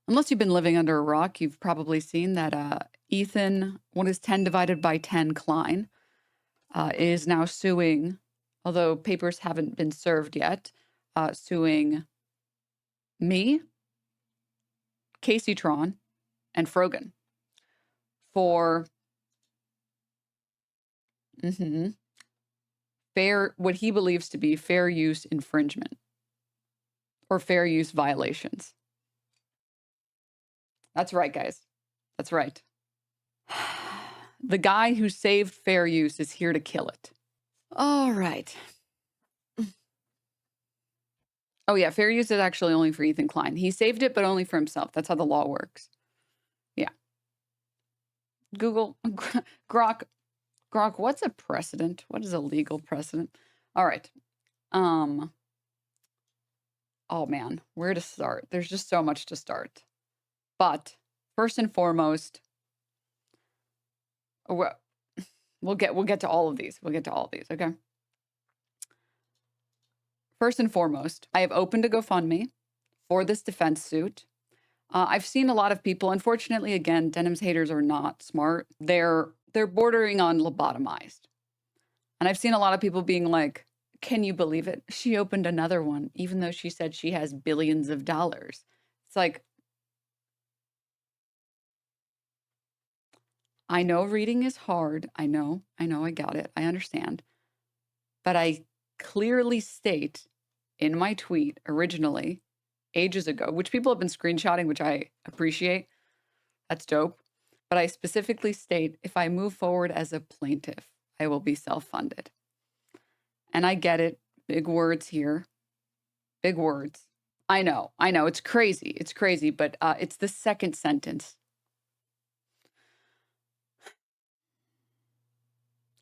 Unless you've been living under a rock, you've probably seen that Ethan, what is 10 divided by 10 Klein, is now suing, although papers haven't been served yet, suing me, Kaceytron, and Frogan for what he believes to be fair use infringement or fair use violations. That's right, guys. That's right. The guy who saved fair use is here to kill it. All right. Oh, yeah. Fair use is actually only for Ethan Klein. He saved it, but only for himself. That's how the law works. Yeah. Google, Grok, what's a precedent? What is a legal precedent? All right. Oh, man. Where to start? There's just so much to start. But first and foremost, we'll get to all of these. We'll get to all of these, okay? First and foremost, I have opened a GoFundMe for this defense suit. I've seen a lot of people, unfortunately, again, Denims haters are not smart. They're bordering on lobotomized. And I've seen a lot of people being like, can you believe it? She opened another one, even though she said she has billions of dollars. It's like, I know reading is hard. I know, I got it. I understand. But I clearly state in my tweet originally, ages ago, which people have been screenshotting, which I appreciate. That's dope. But I specifically state, if I move forward as a plaintiff, I will be self-funded. And I get it. Big words here. Big words. I know. It's crazy. It's crazy, but it's the second sentence.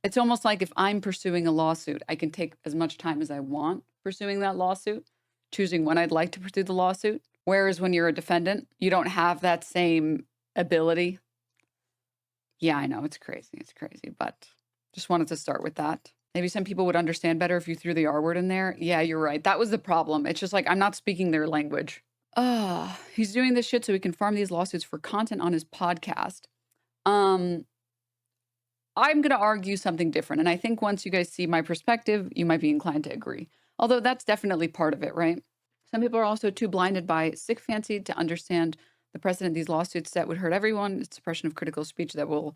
It's almost like if I'm pursuing a lawsuit, I can take as much time as I want pursuing that lawsuit, choosing when I'd like to pursue the lawsuit. Whereas when you're a defendant, you don't have that same ability. Yeah, I know. It's crazy. It's crazy. But just wanted to start with that. Maybe some people would understand better if you threw the R word in there. Yeah, you're right. That was the problem. It's just like, I'm not speaking their language. He's doing this shit so he can farm these lawsuits for content on his podcast. I'm going to argue something different. And I think once you guys see my perspective, you might be inclined to agree. Although that's definitely part of it, right? Some people are also too blinded by sycophancy to understand the precedent these lawsuits set would hurt everyone. It's suppression of critical speech that will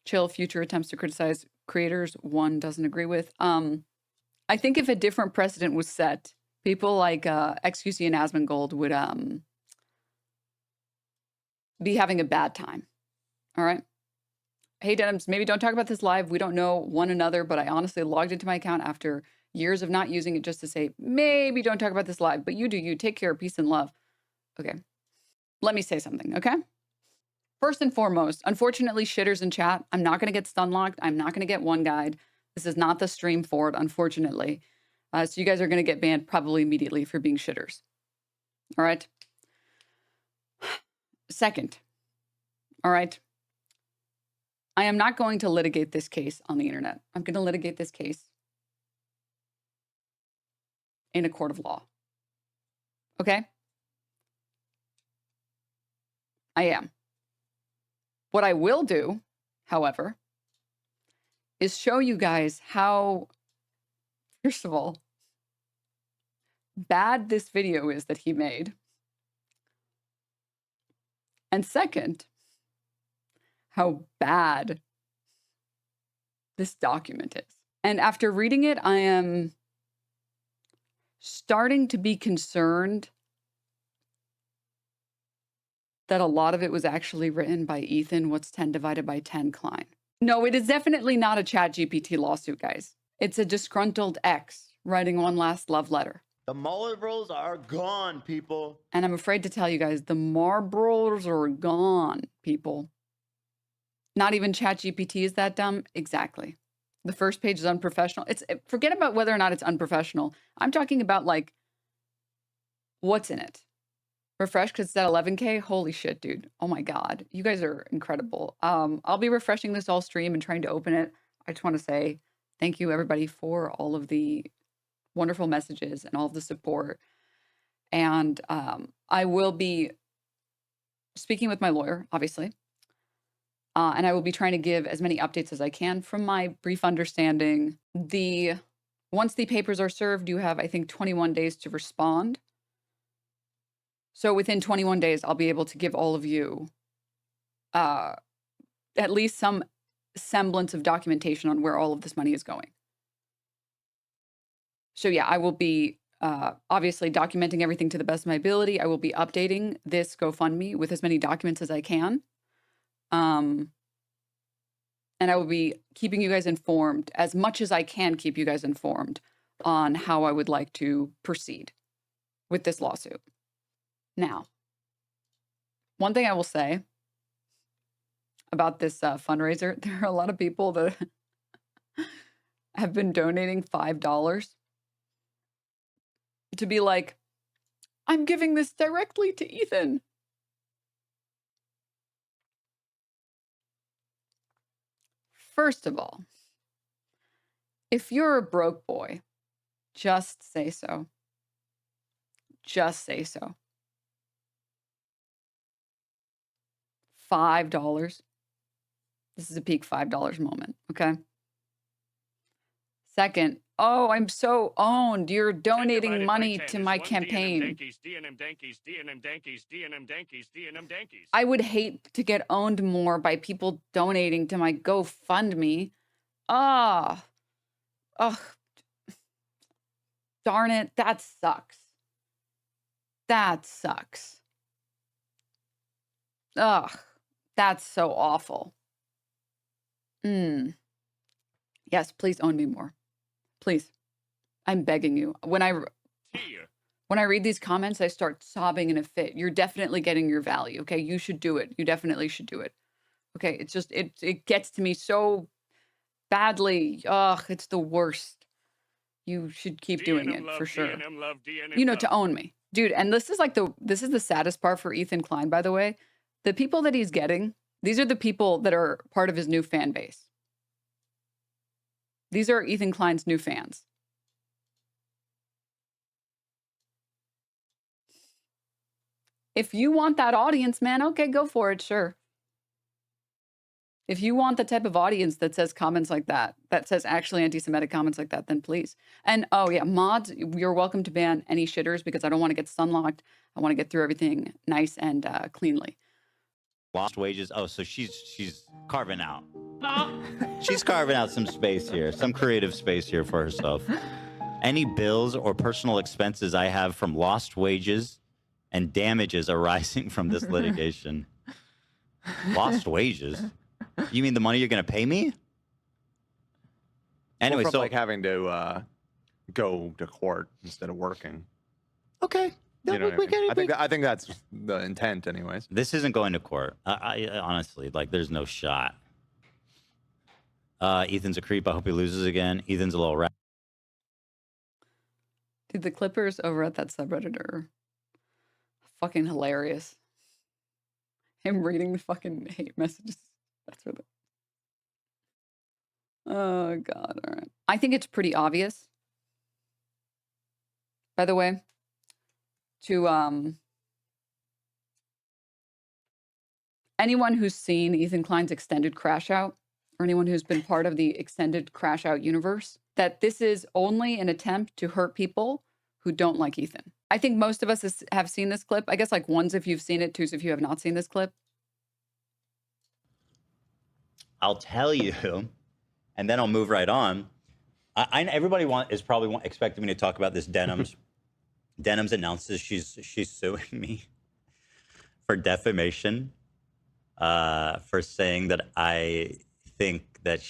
chill future attempts to criticize creators one doesn't agree with. I think if a different precedent was set, people like XQC and Asmongold would be having a bad time. All right. Hey, Denims, maybe don't talk about this live. We don't know one another, but I honestly logged into my account after years of not using it just to say, maybe don't talk about this live, but you do you. Take care, peace and love. Okay. Let me say something, okay? First and foremost, unfortunately, shitters in chat, I'm not going to get stun locked. I'm not going to get one guide. This is not the stream for it, unfortunately. So you guys are going to get banned probably immediately for being shitters. All right? Second, all right? I am not going to litigate this case on the internet. I'm going to litigate this case in a court of law. Okay? I am. What I will do, however, is show you guys how, first of all, bad this video is that he made. And second, how bad this document is. And after reading it, I am starting to be concerned that a lot of it was actually written by Ethan, what's 10 divided by 10 Klein. No, it is definitely not a ChatGPT lawsuit, guys. It's a disgruntled ex writing one last love letter. The Marlboros are gone, people. And I'm afraid to tell you guys, the Marlboros are gone, people. Not even ChatGPT is that dumb. Exactly. The first page is unprofessional. Forget about whether or not it's unprofessional. I'm talking about like, what's in it? Refresh because it's at 11K. Holy shit, dude. Oh my God. You guys are incredible. I'll be refreshing this all stream and trying to open it. I just want to say thank you everybody for all of the wonderful messages and all of the support. And I will be speaking with my lawyer, obviously. And I will be trying to give as many updates as I can from my brief understanding. Once the papers are served, you have, I think, 21 days to respond. So within 21 days, I'll be able to give all of you at least some semblance of documentation on where all of this money is going. So yeah, I will be obviously documenting everything to the best of my ability. I will be updating this GoFundMe with as many documents as I can. And I will be keeping you guys informed as much as I can keep you guys informed on how I would like to proceed with this lawsuit. Now, one thing I will say about this fundraiser, there are a lot of people that have been donating $5 to be like, I'm giving this directly to Ethan. First of all, if you're a broke boy, just say so. Just say so. $5. This is a peak $5 moment, okay? Second, oh, I'm so owned. You're donating money to my campaign. I would hate to get owned more by people donating to my GoFundMe. Ah. Ugh. Darn it. That sucks. That sucks. Ugh. That's so awful. Yes, please own me more. Please. I'm begging you. When I read these comments, I start sobbing in a fit. You're definitely getting your value, okay? You should do it. You definitely should do it. Okay, it's just, it gets to me so badly. Ugh, it's the worst. You should keep doing it for sure. You know, to own me. Dude, and this is the saddest part for Ethan Klein, by the way. The people that he's getting, these are the people that are part of his new fan base. These are Ethan Klein's new fans. If you want that audience, man, okay, go for it, sure. If you want the type of audience that says comments like that says actually anti-Semitic comments like that, then please. And oh yeah, mods, you're welcome to ban any shitters because I don't want to get sunlocked. I want to get through everything nice and cleanly. Lost wages. Oh, so she's carving out. She's carving out some space here, some creative space here for herself. Any bills or personal expenses I have from lost wages and damages arising from this litigation. Lost wages? You mean the money you're going to pay me? Anyway, from so like having to go to court instead of working. Okay. You know what I mean? I think that's the intent, anyways. This isn't going to court. I honestly, like, there's no shot. Ethan's a creep. I hope he loses again. Ethan's a little rat. Dude, the Clippers over at that subreddit are fucking hilarious. Him reading the fucking hate messages. That's really... Oh, God. All right. I think it's pretty obvious, by the way, to anyone who's seen Ethan Klein's extended crash out, or anyone who's been part of the extended crash out universe, that this is only an attempt to hurt people who don't like Ethan. I think most of us have seen this clip. I guess like ones if you've seen it, twos if you have not seen this clip. I'll tell you, and then I'll move right on. Everybody is probably expecting me to talk about this Denims. Denims announces she's suing me for defamation, for saying that I think that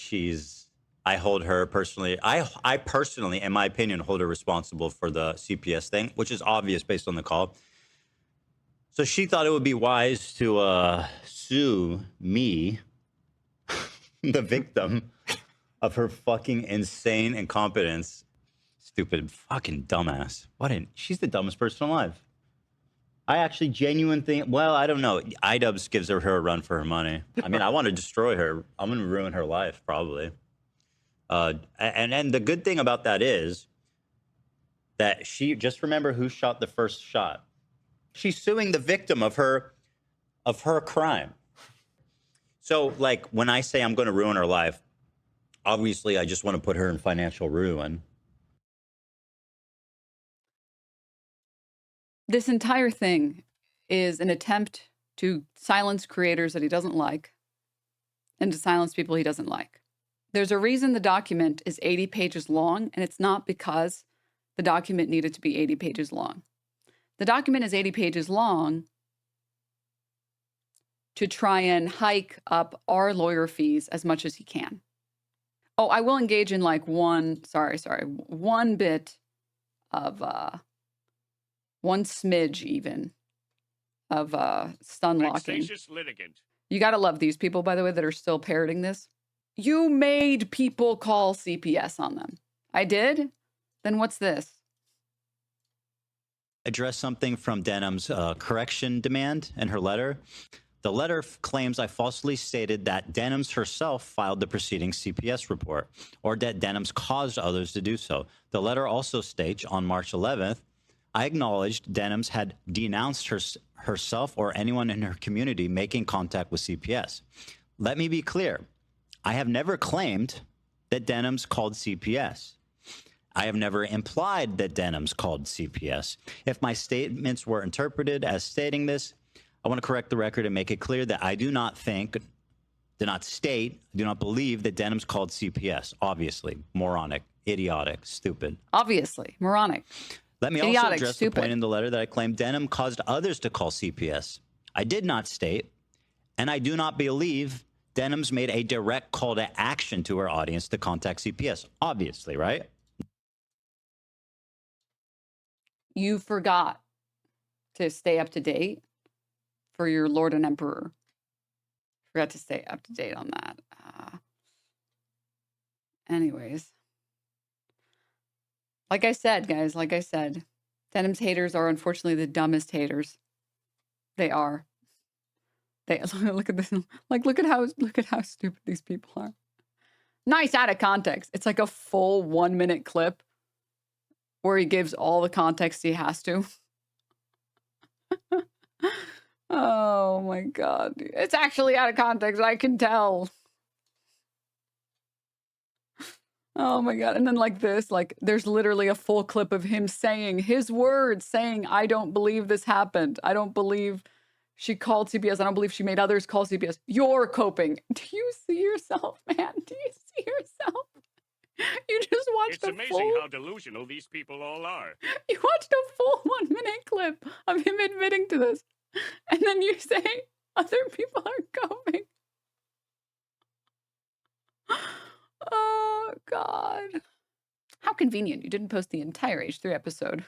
I hold her personally. I personally, in my opinion, hold her responsible for the CPS thing, which is obvious based on the call. So she thought it would be wise to sue me, the victim of her fucking insane incompetence. Stupid fucking dumbass. She's the dumbest person alive. I actually genuinely think, well, I don't know. iDubbbz gives her a run for her money. I mean, I want to destroy her. I'm going to ruin her life, probably. And the good thing about that is that just remember who shot the first shot. She's suing the victim of her of her crime. So, like, when I say I'm going to ruin her life, obviously, I just want to put her in financial ruin. This entire thing is an attempt to silence creators that he doesn't like and to silence people he doesn't like. There's a reason the document is 80 pages long, and it's not because the document needed to be 80 pages long. The document is 80 pages long to try and hike up our lawyer fees as much as he can. Oh, I will engage in like one bit of, one smidge even of stun locking. Litigant. You got to love these people, by the way, that are still parroting this. You made people call CPS on them. I did? Then what's this? Address something from Denim's correction demand in her letter. The letter claims I falsely stated that Denims herself filed the preceding CPS report, or that Denims caused others to do so. The letter also states on March 11th, I acknowledged Denims had denounced herself or anyone in her community making contact with CPS. Let me be clear. I have never claimed that Denims called CPS. I have never implied that Denims called CPS. If my statements were interpreted as stating this, I want to correct the record and make it clear that I do not state, do not believe that Denims called CPS. Obviously, moronic, idiotic, stupid. Obviously, moronic. Let me Idiotic, also address stupid. the point in the letter that I claimed Denim caused others to call CPS. I did not state, and I do not believe Denims made a direct call to action to her audience to contact CPS. Obviously, right? You forgot to stay up to date for your Lord and Emperor. Forgot to stay up to date on that. Anyways. Like I said, guys, like I said, Denims haters are unfortunately the dumbest haters. They are. They look at this. Like, look at how stupid these people are. Nice out of context. It's like a full 1 minute clip where he gives all the context he has to. Oh my God. It's actually out of context. I can tell. Oh my God. And then like this, like there's literally a full clip of him saying his words, saying, I don't believe this happened. I don't believe she called CPS. I don't believe she made others call CPS. You're coping. Do you see yourself, man? Do you see yourself? You just watched It's a amazing full... how delusional these people all are. You watched a full 1 minute clip of him admitting to this. And then you say other people are coping. Oh, God. How convenient. You didn't post the entire H3 episode.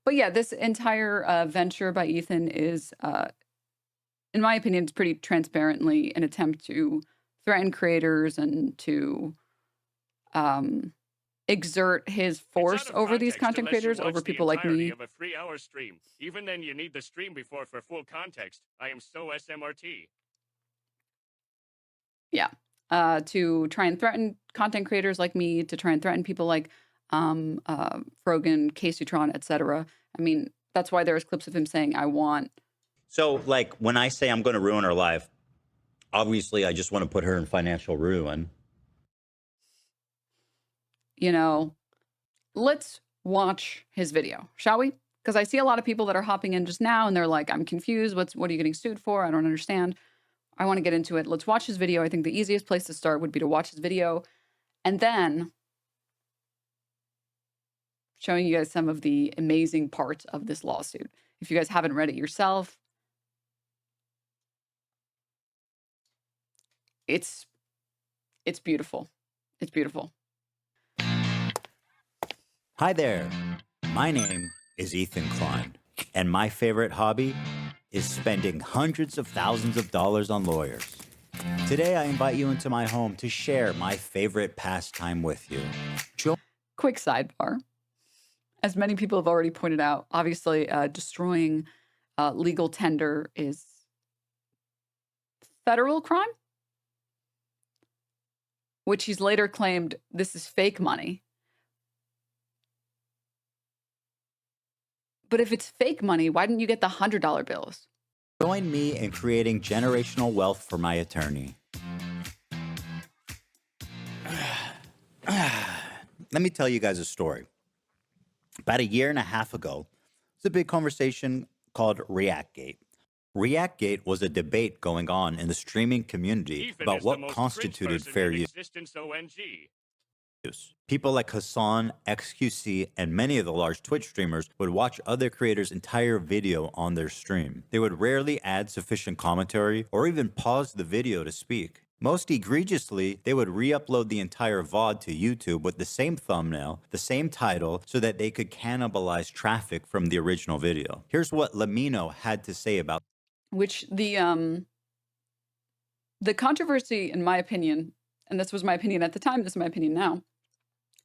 But yeah, this entire venture by Ethan is, in my opinion, it's pretty transparently an attempt to threaten creators and to exert his force over these content creators, over people like me. Of a 3-hour stream. Even then, you need the stream before for full context. I am so SMRT. Yeah. To try and threaten content creators like me, to try and threaten people like Frogan, Kaceytron, etc. I mean, that's why there's clips of him saying, I want. So, like, when I say I'm going to ruin her life, obviously, I just want to put her in financial ruin. You know, let's watch his video, shall we? Because I see a lot of people that are hopping in just now and they're like, I'm confused. What are you getting sued for? I don't understand. I want to get into it. Let's watch his video. I think the easiest place to start would be to watch his video and then showing you guys some of the amazing parts of this lawsuit. If you guys haven't read it yourself, it's beautiful. It's beautiful. Hi there. My name is Ethan Klein, and my favorite hobby is spending hundreds of thousands of dollars on lawyers. Today, I invite you into my home to share my favorite pastime with you. Quick sidebar. As many people have already pointed out, obviously destroying legal tender is federal crime, which he's later claimed this is fake money. But if it's fake money, why didn't you get the $100 bills? Join me in creating generational wealth for my attorney. Let me tell you guys a story. About a year and a half ago, it's a big conversation called ReactGate. ReactGate was a debate going on in the streaming community Ethan about is the what most constituted cringe person fair in use. existence, ONG. People like Hassan, XQC, and many of the large Twitch streamers would watch other creators' entire video on their stream. They would rarely add sufficient commentary or even pause the video to speak. Most egregiously, they would re-upload the entire VOD to YouTube with the same thumbnail, the same title, so that they could cannibalize traffic from the original video. Here's what Lamino had to say about Which the controversy, in my opinion, and this was my opinion at the time, this is my opinion now,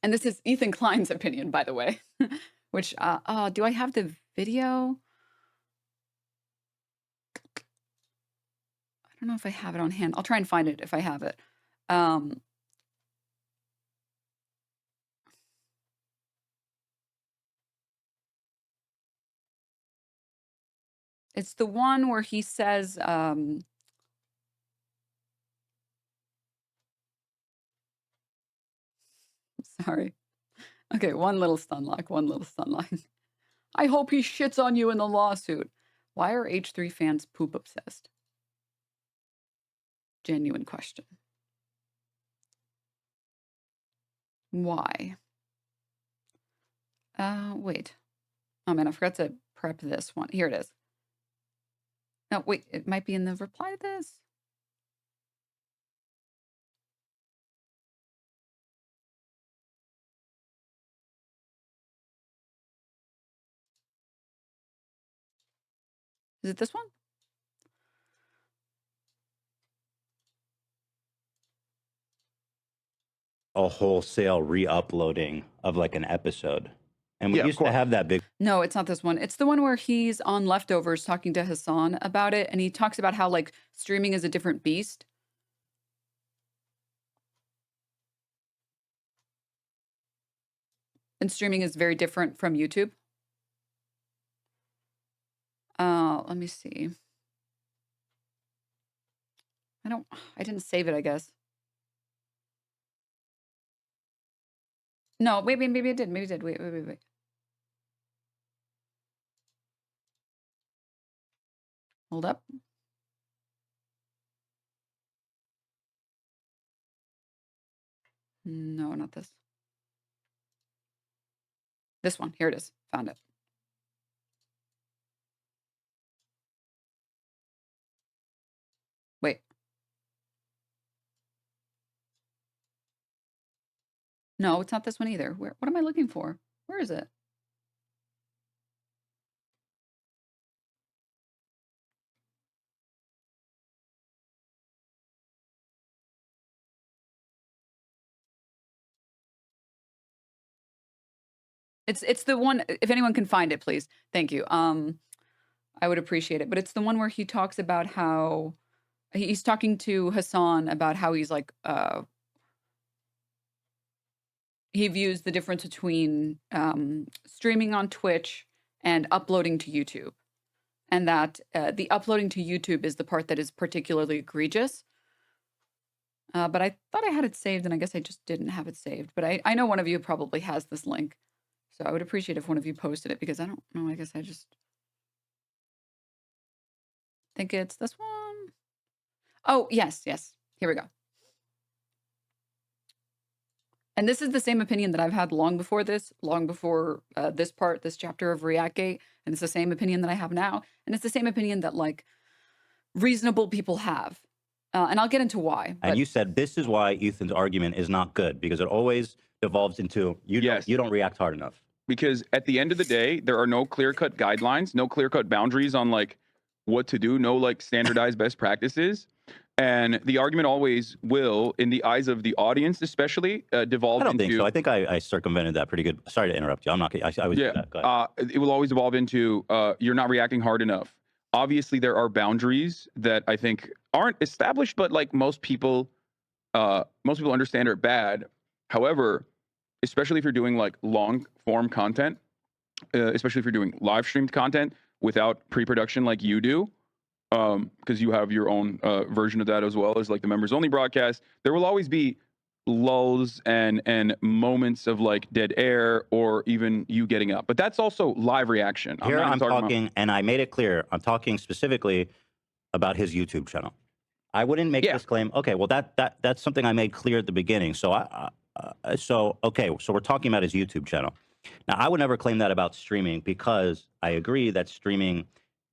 and this is Ethan Klein's opinion, by the way, which, do I have the video? I don't know if I have it on hand. I'll try and find it if I have it. It's the one where he says, sorry. Okay, one little stun lock, one little stun lock. I hope he shits on you in the lawsuit. Why are H3 fans poop obsessed? Genuine question. Why? Wait. Oh man, I forgot to prep this one. Here it is. No, wait, it might be in the reply to this. Is it this one? a wholesale re-uploading of like an episode. And we Yeah, of used to course. have that big No, it's not this one. It's the one where he's on Leftovers talking to Hassan about it, and he talks about how like streaming is a different beast. And streaming is very different from YouTube. Let me see. I didn't save it, I guess. No, maybe I did. Maybe I did. Wait. Hold up. No, not this. This one. Here it is. Found it. Wait. No, it's not this one either. What am I looking for? Where is it? It's the one, if anyone can find it, please. Thank you. I would appreciate it. But it's the one where he talks about how he's talking to Hassan about how he's like he views the difference between streaming on Twitch and uploading to YouTube. And that the uploading to YouTube is the part that is particularly egregious. But I thought I had it saved, and I guess I just didn't have it saved. But I know one of you probably has this link. So I would appreciate if one of you posted it, because I don't know. I guess I just think it's this one. Oh, yes. Here we go. And this is the same opinion that I've had long before this chapter of ReactGate. And it's the same opinion that I have now. And it's the same opinion that like reasonable people have. And I'll get into why. and you said this is why Ethan's argument is not good, because it always devolves into you don't react hard enough. Because at the end of the day, there are no clear-cut guidelines, no clear-cut boundaries on like what to do, no like standardized best practices. And the argument always will, in the eyes of the audience especially, devolve I don't into... think so. I think I circumvented that pretty good. Sorry to interrupt you. I'm not. I was. Yeah, Go ahead. it will always evolve into you're not reacting hard enough. Obviously, there are boundaries that I think aren't established, but like most people understand are bad. However, especially if you're doing like long form content, especially if you're doing live streamed content without pre-production like you do, because you have your own version of that as well as like the members only broadcast. There will always be lulls and moments of like dead air or even you getting up, but that's also live reaction. Here not I'm even talking, about... and I made it clear, I'm talking specifically about his YouTube channel. I wouldn't make this claim. Okay, well that's something I made clear at the beginning. So so we're talking about his YouTube channel. Now I would never claim that about streaming because I agree that streaming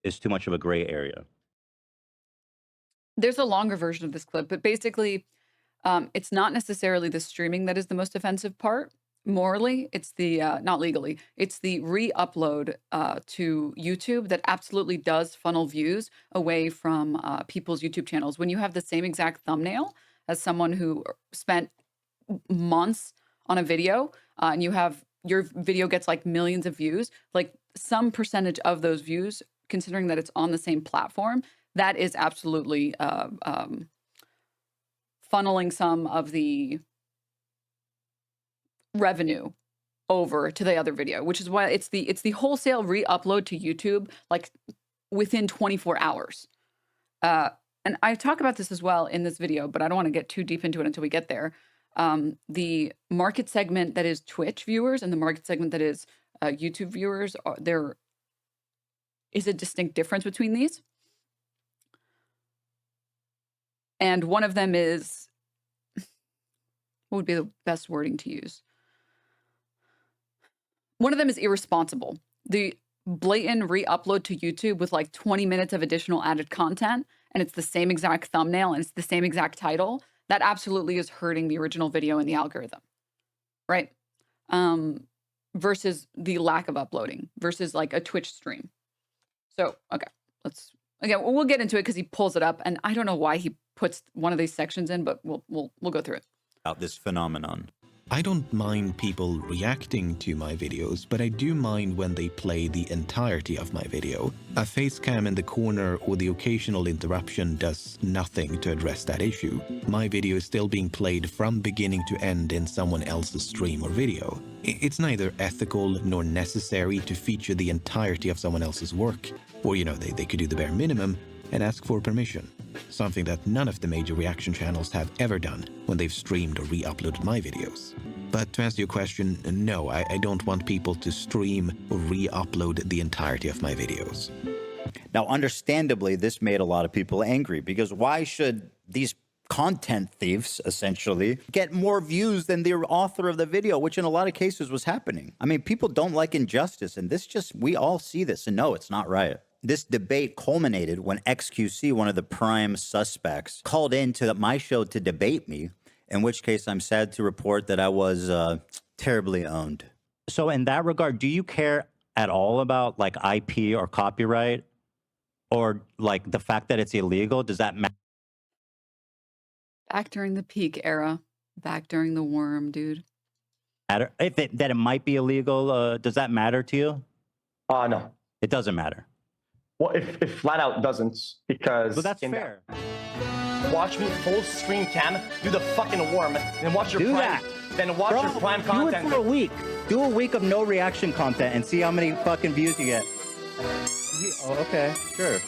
is too much of a gray area. There's a longer version of this clip, but basically, it's not necessarily the streaming that is the most offensive part. Morally, it's the not legally. It's the re-upload to YouTube that absolutely does funnel views away from people's YouTube channels. When you have the same exact thumbnail as someone who spent months on a video, and you have your video gets like millions of views, like some percentage of those views, considering that it's on the same platform, that is absolutely funneling some of the revenue over to the other video, which is why it's the wholesale re-upload to YouTube like within 24 hours. And I talk about this as well in this video, but I don't want to get too deep into it until we get there. The market segment that is Twitch viewers and the market segment that is YouTube viewers, there is a distinct difference between these. And one of them is, what would be the best wording to use? One of them is irresponsible. The blatant re-upload to YouTube with like 20 minutes of additional added content, and it's the same exact thumbnail and it's the same exact title, that absolutely is hurting the original video in the algorithm, right? Versus the lack of uploading, versus like a Twitch stream. So, okay, we'll get into it because he pulls it up, and I don't know why he puts one of these sections in, but we'll go through it. About this phenomenon. I don't mind people reacting to my videos, but I do mind when they play the entirety of my video. A face cam in the corner or the occasional interruption does nothing to address that issue. My video is still being played from beginning to end in someone else's stream or video. It's neither ethical nor necessary to feature the entirety of someone else's work. Or, you know, they could do the bare minimum and ask for permission. Something that none of the major reaction channels have ever done when they've streamed or re-uploaded my videos. But to answer your question, no, I don't want people to stream or re-upload the entirety of my videos. Now, understandably, this made a lot of people angry because why should these content thieves, essentially, get more views than the author of the video, which in a lot of cases was happening? I mean, people don't like injustice, and we all see this, and no, it's not right. This debate culminated when XQC, one of the prime suspects, called into my show to debate me, in which case I'm sad to report that I was terribly owned. So in that regard, do you care at all about like IP or copyright or like the fact that it's illegal? Does that matter? Back during the peak era, back during the worm, dude. That it might be illegal, does that matter to you? No. It doesn't matter. Well, if flat out doesn't, because... But that's fair. Watch me full screen cam, do the fucking worm, then watch your prime... Then watch your prime content. Do it for a week. Do a week of no reaction content and see how many fucking views you get. Oh, okay, sure.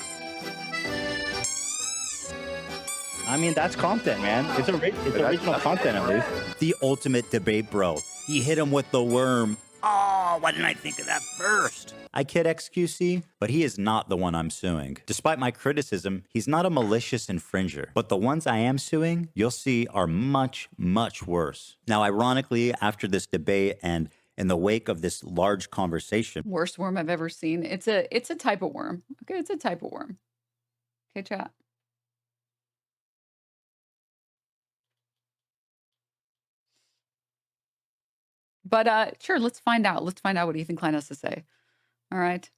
I mean, that's content, man. It's original content, at least. The ultimate debate, bro. He hit him with the worm. Oh, why didn't I think of that first? I kid XQC, but he is not the one I'm suing. Despite my criticism, he's not a malicious infringer. But the ones I am suing, you'll see, are much, much worse. Now, ironically, after this debate and in the wake of this large conversation... Worst worm I've ever seen. It's a type of worm. Okay, it's a type of worm. Okay, chat. But sure, let's find out. Let's find out what Ethan Klein has to say. All right.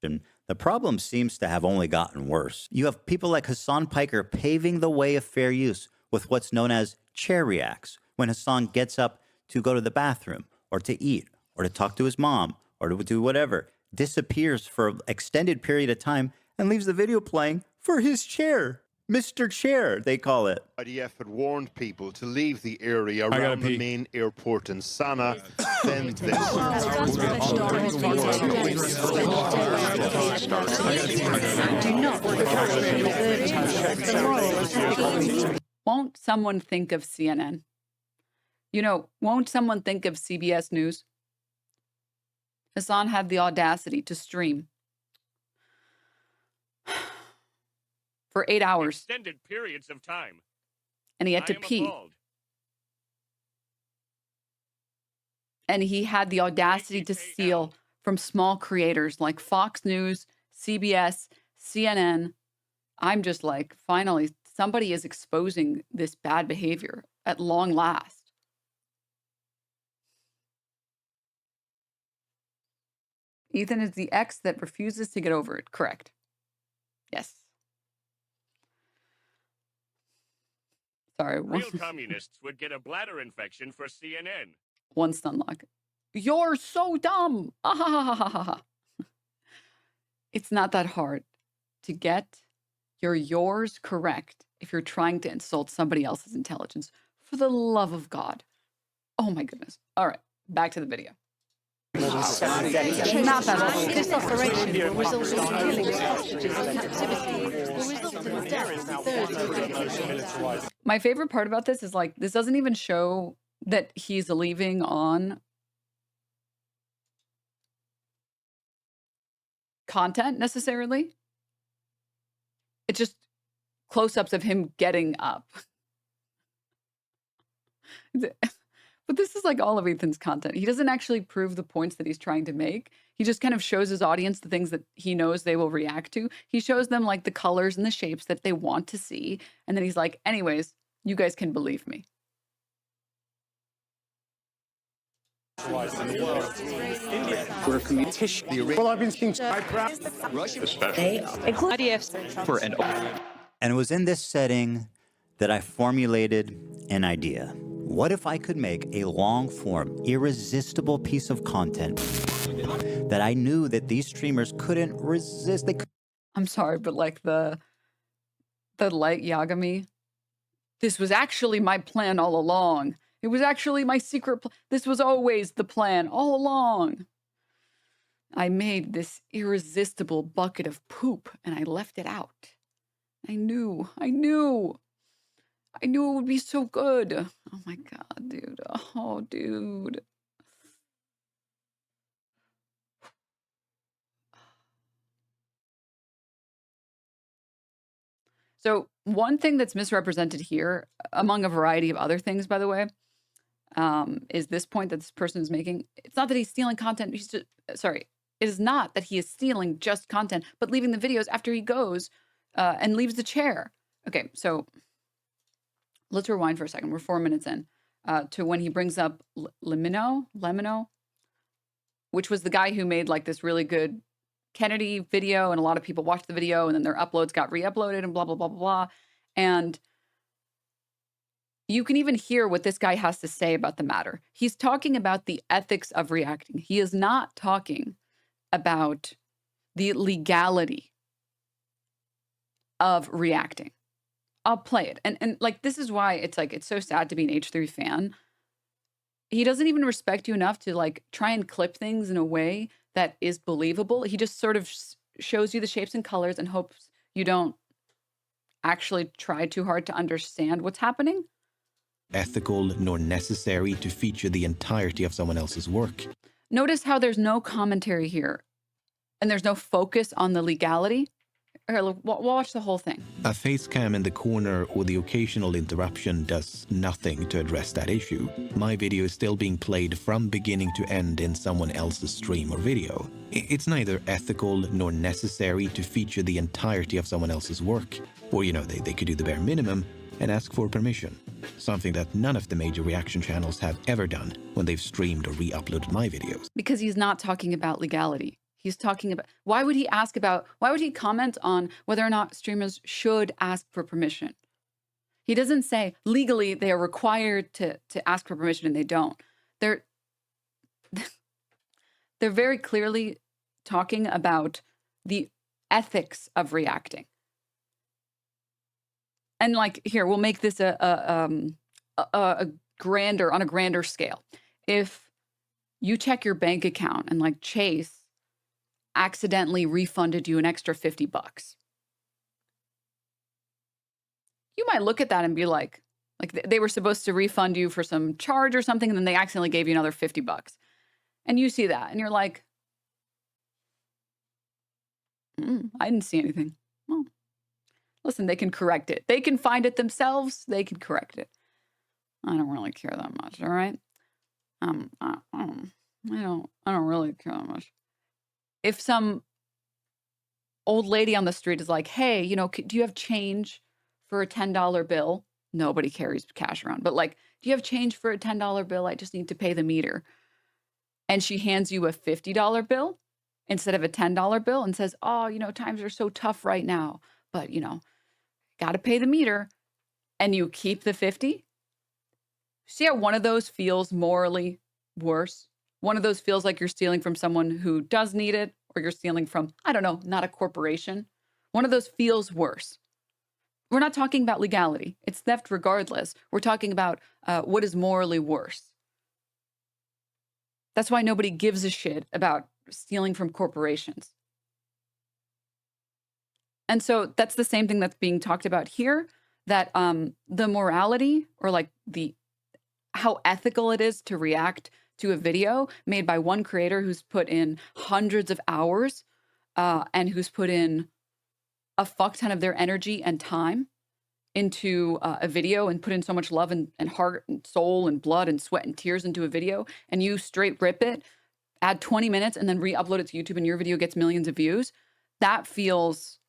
The problem seems to have only gotten worse. You have people like Hassan Piker paving the way of fair use with what's known as chair reacts, when Hassan gets up to go to the bathroom or to eat or to talk to his mom or to do whatever, disappears for an extended period of time and leaves the video playing for his chair. Mr. Chair, they call it. IDF had warned people to leave the area around the main airport in Sana. Then this. Won't someone think of CNN? You know, won't someone think of CBS News? Hassan had the audacity to stream for 8 hours, Extended periods of time. and he had to I am pee. appalled. And he had the audacity to steal from small creators like Fox News, CBS, CNN. I'm just like, finally, somebody is exposing this bad behavior at long last. Ethan is the ex that refuses to get over it. Correct. Yes. Sorry. Real communists would get a bladder infection for CNN. One stun lock. You're so dumb. Ah, ha, ha, ha, ha, ha. It's not that hard to get your yours correct if you're trying to insult somebody else's intelligence. For the love of God. Oh my goodness. All right. Back to the video. Not that hard. This operation will result in killing hostages in captivity. Will result in the death of 30 My favorite part about this is like, this doesn't even show that he's leaving on content necessarily. It's just close-ups of him getting up. But this is like all of Ethan's content. He doesn't actually prove the points that he's trying to make. He just kind of shows his audience the things that he knows they will react to. He shows them like the colors and the shapes that they want to see. And then he's like, anyways, you guys can believe me. Well, I've been seeing And it was in this setting that I formulated an idea. What if I could make a long-form, irresistible piece of content that I knew that these streamers couldn't resist? I'm sorry, but like the light Yagami, this was actually my plan all along. It was actually my secret plan. This was always the plan all along. I made this irresistible bucket of poop and I left it out. I knew it would be so good. Oh my God, dude. Oh, dude. So one thing that's misrepresented here, among a variety of other things, by the way, is this point that this person is making. It's not that he's stealing content. He's just, sorry. It is not that he is stealing just content, but leaving the videos after he goes and leaves the chair. Okay, so let's rewind for a second. We're 4 minutes in to when he brings up Lemino, which was the guy who made like this really good Kennedy video, and a lot of people watched the video, and then their uploads got re-uploaded and blah, blah, blah, blah, blah. And you can even hear what this guy has to say about the matter. He's talking about the ethics of reacting. He is not talking about the legality of reacting. I'll play it. And like, this is why it's like, it's so sad to be an H3 fan. He doesn't even respect you enough to like try and clip things in a way that is believable. He just sort of shows you the shapes and colors and hopes you don't actually try too hard to understand what's happening. Ethical nor necessary to feature the entirety of someone else's work. Notice how there's no commentary here and there's no focus on the legality. Here, look, watch the whole thing. A face cam in the corner or the occasional interruption does nothing to address that issue. My video is still being played from beginning to end in someone else's stream or video. It's neither ethical nor necessary to feature the entirety of someone else's work. Or, you know, they could do the bare minimum and ask for permission. Something that none of the major reaction channels have ever done when they've streamed or re-uploaded my videos. Because he's not talking about legality. He's talking about, why would he comment on whether or not streamers should ask for permission? He doesn't say legally they are required to ask for permission and they don't. They're very clearly talking about the ethics of reacting. And like, here, we'll make this a grander, on a grander scale. If you check your bank account and like Chase accidentally refunded you an extra $50, you might look at that and be like they were supposed to refund you for some charge or something, and then they accidentally gave you another $50. And you see that and you're like, I didn't see anything. Well, listen, they can correct it. They can find it themselves. They can correct it. I don't really care that much. All right. I don't really care that much. If some old lady on the street is like, hey, you know, do you have change for a $10 bill? Nobody carries cash around, but like, do you have change for a $10 bill? I just need to pay the meter. And she hands you a $50 bill instead of a $10 bill and says, oh, you know, times are so tough right now, but you know, got to pay the meter. And you keep the 50. See how one of those feels morally worse? One of those feels like you're stealing from someone who does need it, or you're stealing from, I don't know, not a corporation. One of those feels worse. We're not talking about legality. It's theft regardless. We're talking about what is morally worse. That's why nobody gives a shit about stealing from corporations. And so that's the same thing that's being talked about here, that the morality, or like how ethical it is to react to a video made by one creator who's put in hundreds of hours and who's put in a fuck ton of their energy and time into a video and put in so much love and heart and soul and blood and sweat and tears into a video, and you straight rip it, add 20 minutes and then re-upload it to YouTube and your video gets millions of views. That feels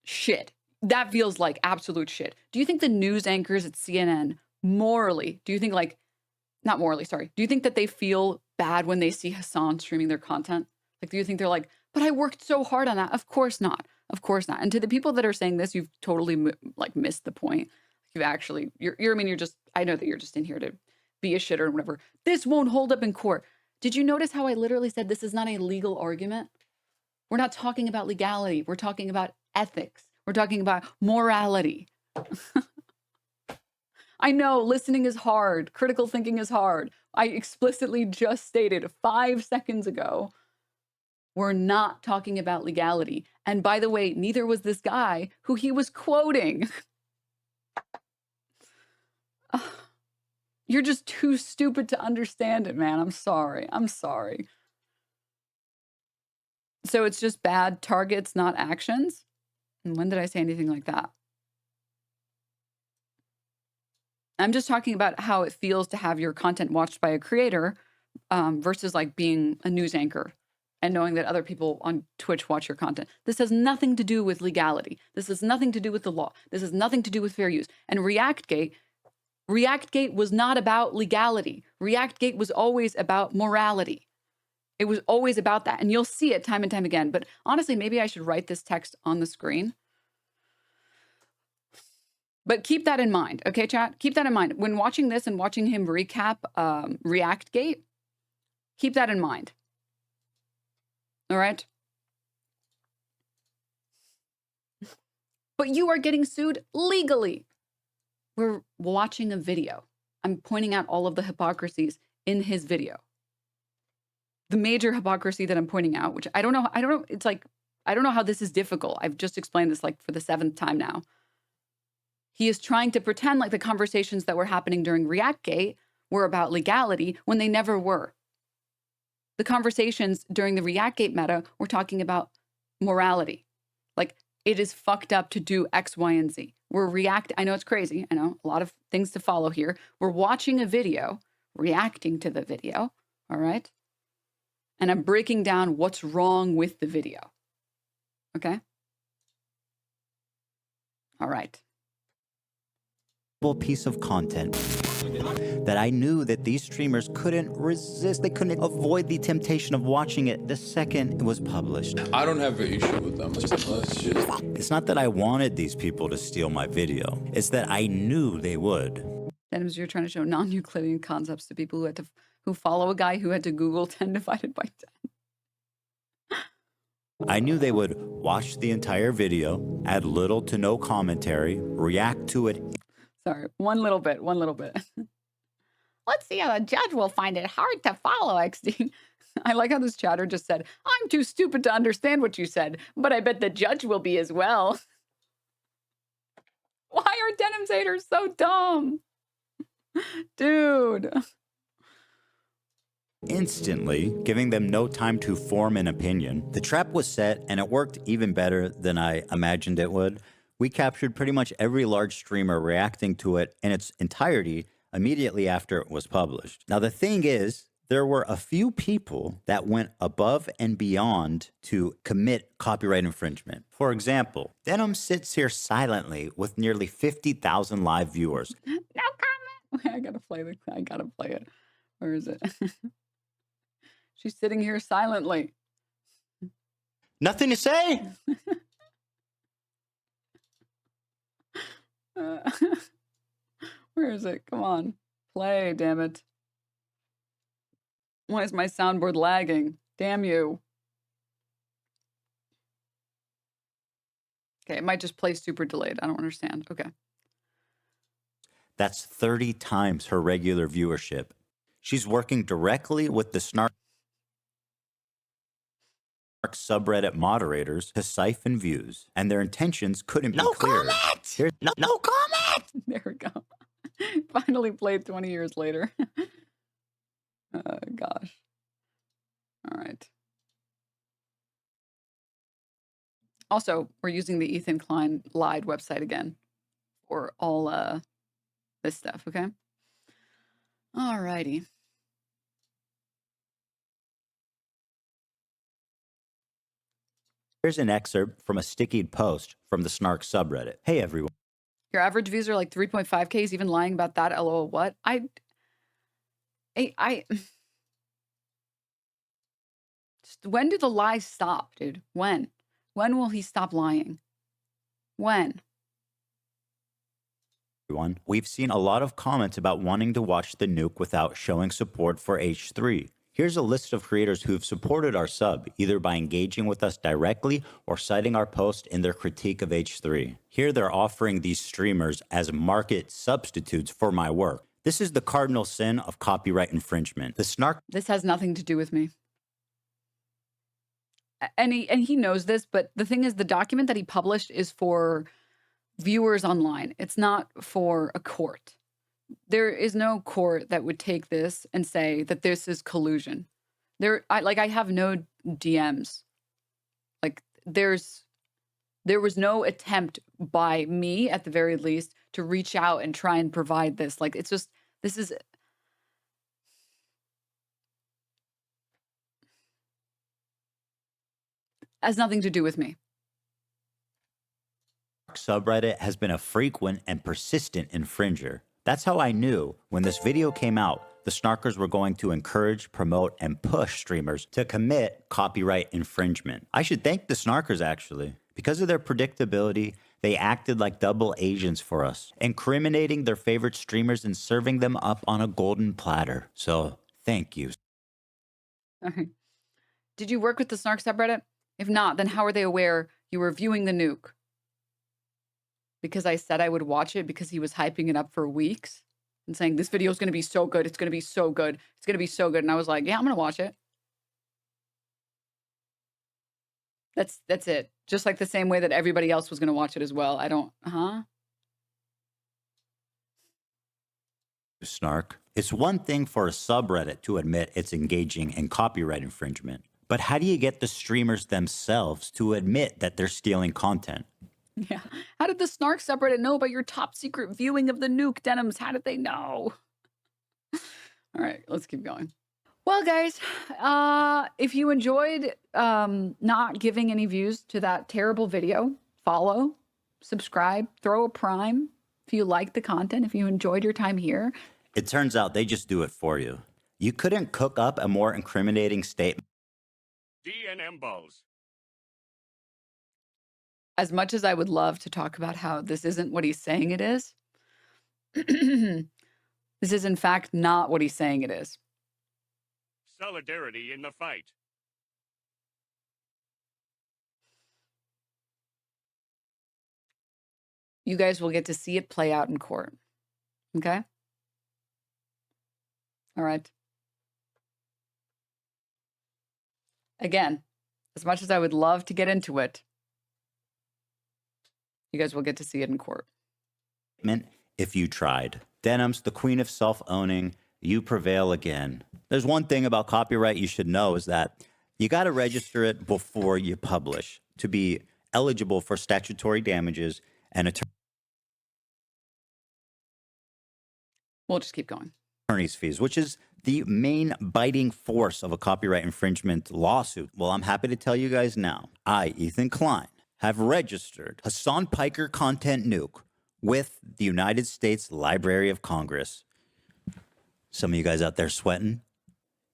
shit. That feels like absolute shit. Do you think the news anchors at CNN morally, do you think like, not morally, sorry, do you think that they feel bad when they see Hassan streaming their content? Like, do you think they're like, but I worked so hard on that? Of course not. Of course not. And to the people that are saying this, you've totally like missed the point. You've actually, you're just, I know that you're just in here to be a shitter and whatever. This won't hold up in court. Did you notice how I literally said this is not a legal argument? We're not talking about legality. We're talking about ethics. We're talking about morality. I know listening is hard. Critical thinking is hard. I explicitly just stated 5 seconds ago, we're not talking about legality. And by the way, neither was this guy who he was quoting. You're just too stupid to understand it, man. I'm sorry. I'm sorry. So it's just bad targets, not actions? And when did I say anything like that? I'm just talking about how it feels to have your content watched by a creator versus like being a news anchor and knowing that other people on Twitch watch your content. This has nothing to do with legality. This has nothing to do with the law. This has nothing to do with fair use. And ReactGate was not about legality. ReactGate was always about morality. It was always about that. And you'll see it time and time again. But honestly, maybe I should write this text on the screen. But keep that in mind, okay, chat? Keep that in mind. When watching this and watching him recap ReactGate, keep that in mind. All right? But you are getting sued legally. We're watching a video. I'm pointing out all of the hypocrisies in his video. The major hypocrisy that I'm pointing out, which I don't know, it's like, I don't know how this is difficult. I've just explained this like for the 7th time now. He is trying to pretend like the conversations that were happening during ReactGate were about legality when they never were. The conversations during the ReactGate meta were talking about morality. Like, it is fucked up to do X, Y, and Z. I know it's crazy. I know a lot of things to follow here. We're watching a video, reacting to the video, all right? And I'm breaking down what's wrong with the video. Okay? All right. Piece of content that I knew that these streamers couldn't resist. They couldn't avoid the temptation of watching it the second it was published. I don't have an issue with them. It's not that I wanted these people to steal my video. It's that I knew they would. Denims, you're trying to show non-Euclidean concepts to people who follow a guy who had to Google 10 divided by 10. I knew they would watch the entire video add little to no commentary, react to it. Sorry, one little bit. Let's see how the judge will find it hard to follow, XD. I like how this chatter just said, I'm too stupid to understand what you said, but I bet the judge will be as well. Why are Denims haters so dumb? Dude. Instantly, giving them no time to form an opinion. The trap was set, and it worked even better than I imagined it would. We captured pretty much every large streamer reacting to it in its entirety immediately after it was published. Now, the thing is, there were a few people that went above and beyond to commit copyright infringement. For example, Denim sits here silently with nearly 50,000 live viewers. No comment. I gotta play it. Where is it? She's sitting here silently. Nothing to say. Where is it? Come on. Play, damn it. Why is my soundboard lagging? Damn you. Okay, it might just play super delayed. I don't understand. Okay. That's 30 times her regular viewership. She's working directly with the Snark subreddit moderators to siphon views, and their intentions couldn't be clearer. No comment! There we go. Finally played 20 years later. Gosh. All right. Also, we're using the Ethan Klein lied website again for all this stuff, okay? All righty. Here's an excerpt from a stickied post from the Snark subreddit. Hey, everyone. Your average views are like 3.5K. Is even lying about that. LOL. What? Just, when did the lies stop, dude? When? When will he stop lying? When? Everyone, we've seen a lot of comments about wanting to watch the nuke without showing support for H3. Here's a list of creators who've supported our sub, either by engaging with us directly or citing our post in their critique of H3. Here they're offering these streamers as market substitutes for my work. This is the cardinal sin of copyright infringement. The Snark. This has nothing to do with me. And he knows this, but the thing is, the document that he published is for viewers online. It's not for a court. There is no court that would take this and say that this is collusion. I have no DMs. Like there was no attempt by me, at the very least, to reach out and try and provide this. Like it's just, this is. Has nothing to do with me. Subreddit has been a frequent and persistent infringer. That's how I knew when this video came out, the Snarkers were going to encourage, promote, and push streamers to commit copyright infringement. I should thank the Snarkers, actually. Because of their predictability, they acted like double agents for us, incriminating their favorite streamers and serving them up on a golden platter. So, thank you. All right. Did you work with the Snark subreddit? If not, then how are they aware you were viewing the nuke? Because I said I would watch it because he was hyping it up for weeks and saying, this video is going to be so good. It's going to be so good. It's going to be so good. And I was like, yeah, I'm going to watch it. That's it. Just like the same way that everybody else was going to watch it as well. I don't, Snark. It's one thing for a subreddit to admit it's engaging in copyright infringement. But how do you get the streamers themselves to admit that they're stealing content? Yeah. How did the Snark subreddit know about your top secret viewing of the nuke, Denims? How did they know? All right, let's keep going. Well, guys, if you enjoyed not giving any views to that terrible video, follow, subscribe, throw a prime if you like the content, if you enjoyed your time here. It turns out they just do it for you. You couldn't cook up a more incriminating statement. DNM balls. As much as I would love to talk about how this isn't what he's saying it is, this is in fact not what he's saying it is. Solidarity in the fight. You guys will get to see it play out in court. Okay? All right. Again, as much as I would love to get into it, you guys will get to see it in court. If you tried. Denims, the queen of self-owning, you prevail again. There's one thing about copyright you should know is that you got to register it before you publish to be eligible for statutory damages and We'll just keep going. Attorney's fees, which is the main biting force of a copyright infringement lawsuit. Well, I'm happy to tell you guys now, I, Ethan Klein, have registered Hassan Piker Content Nuke with the United States Library of Congress. Some of you guys out there sweating?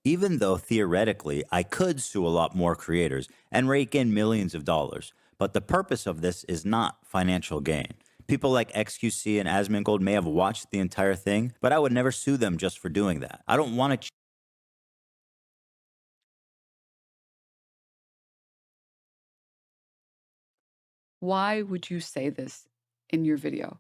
Even though theoretically I could sue a lot more creators and rake in millions of dollars, but the purpose of this is not financial gain. People like XQC and Asmongold may have watched the entire thing, but I would never sue them just for doing that. I don't want to. Why would you say this in your video?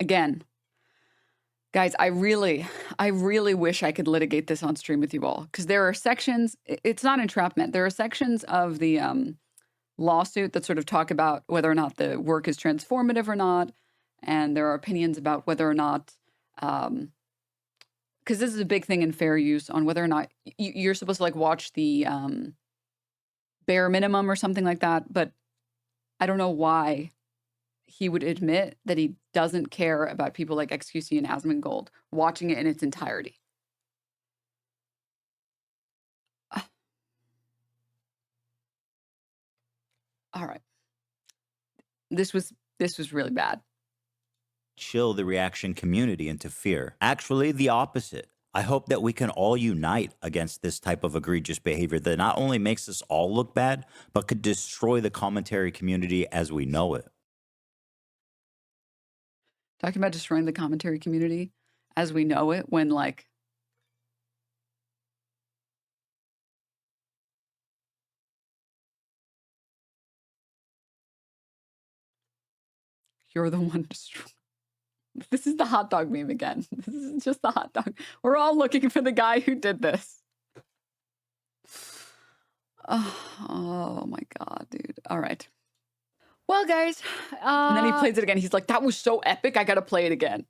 Again, guys, I really wish I could litigate this on stream with you all, because there are sections, it's not entrapment. There are sections of the lawsuit that sort of talk about whether or not the work is transformative or not. And there are opinions about whether or not, because this is a big thing in fair use on whether or not you're supposed to like watch the bare minimum or something like that. But I don't know why he would admit that he doesn't care about people like XQC and Asmongold watching it in its entirety. All right. This was really bad. Chill the reaction community into fear. Actually, the opposite. I hope that we can all unite against this type of egregious behavior that not only makes us all look bad, but could destroy the commentary community as we know it. Talking about destroying the commentary community as we know it, when like you're the one destroying. This is the hot dog meme again. This is just the hot dog. We're all looking for the guy who did this. Oh my God, dude. All right. Well, guys. And then he plays it again. He's like, that was so epic. I got to play it again.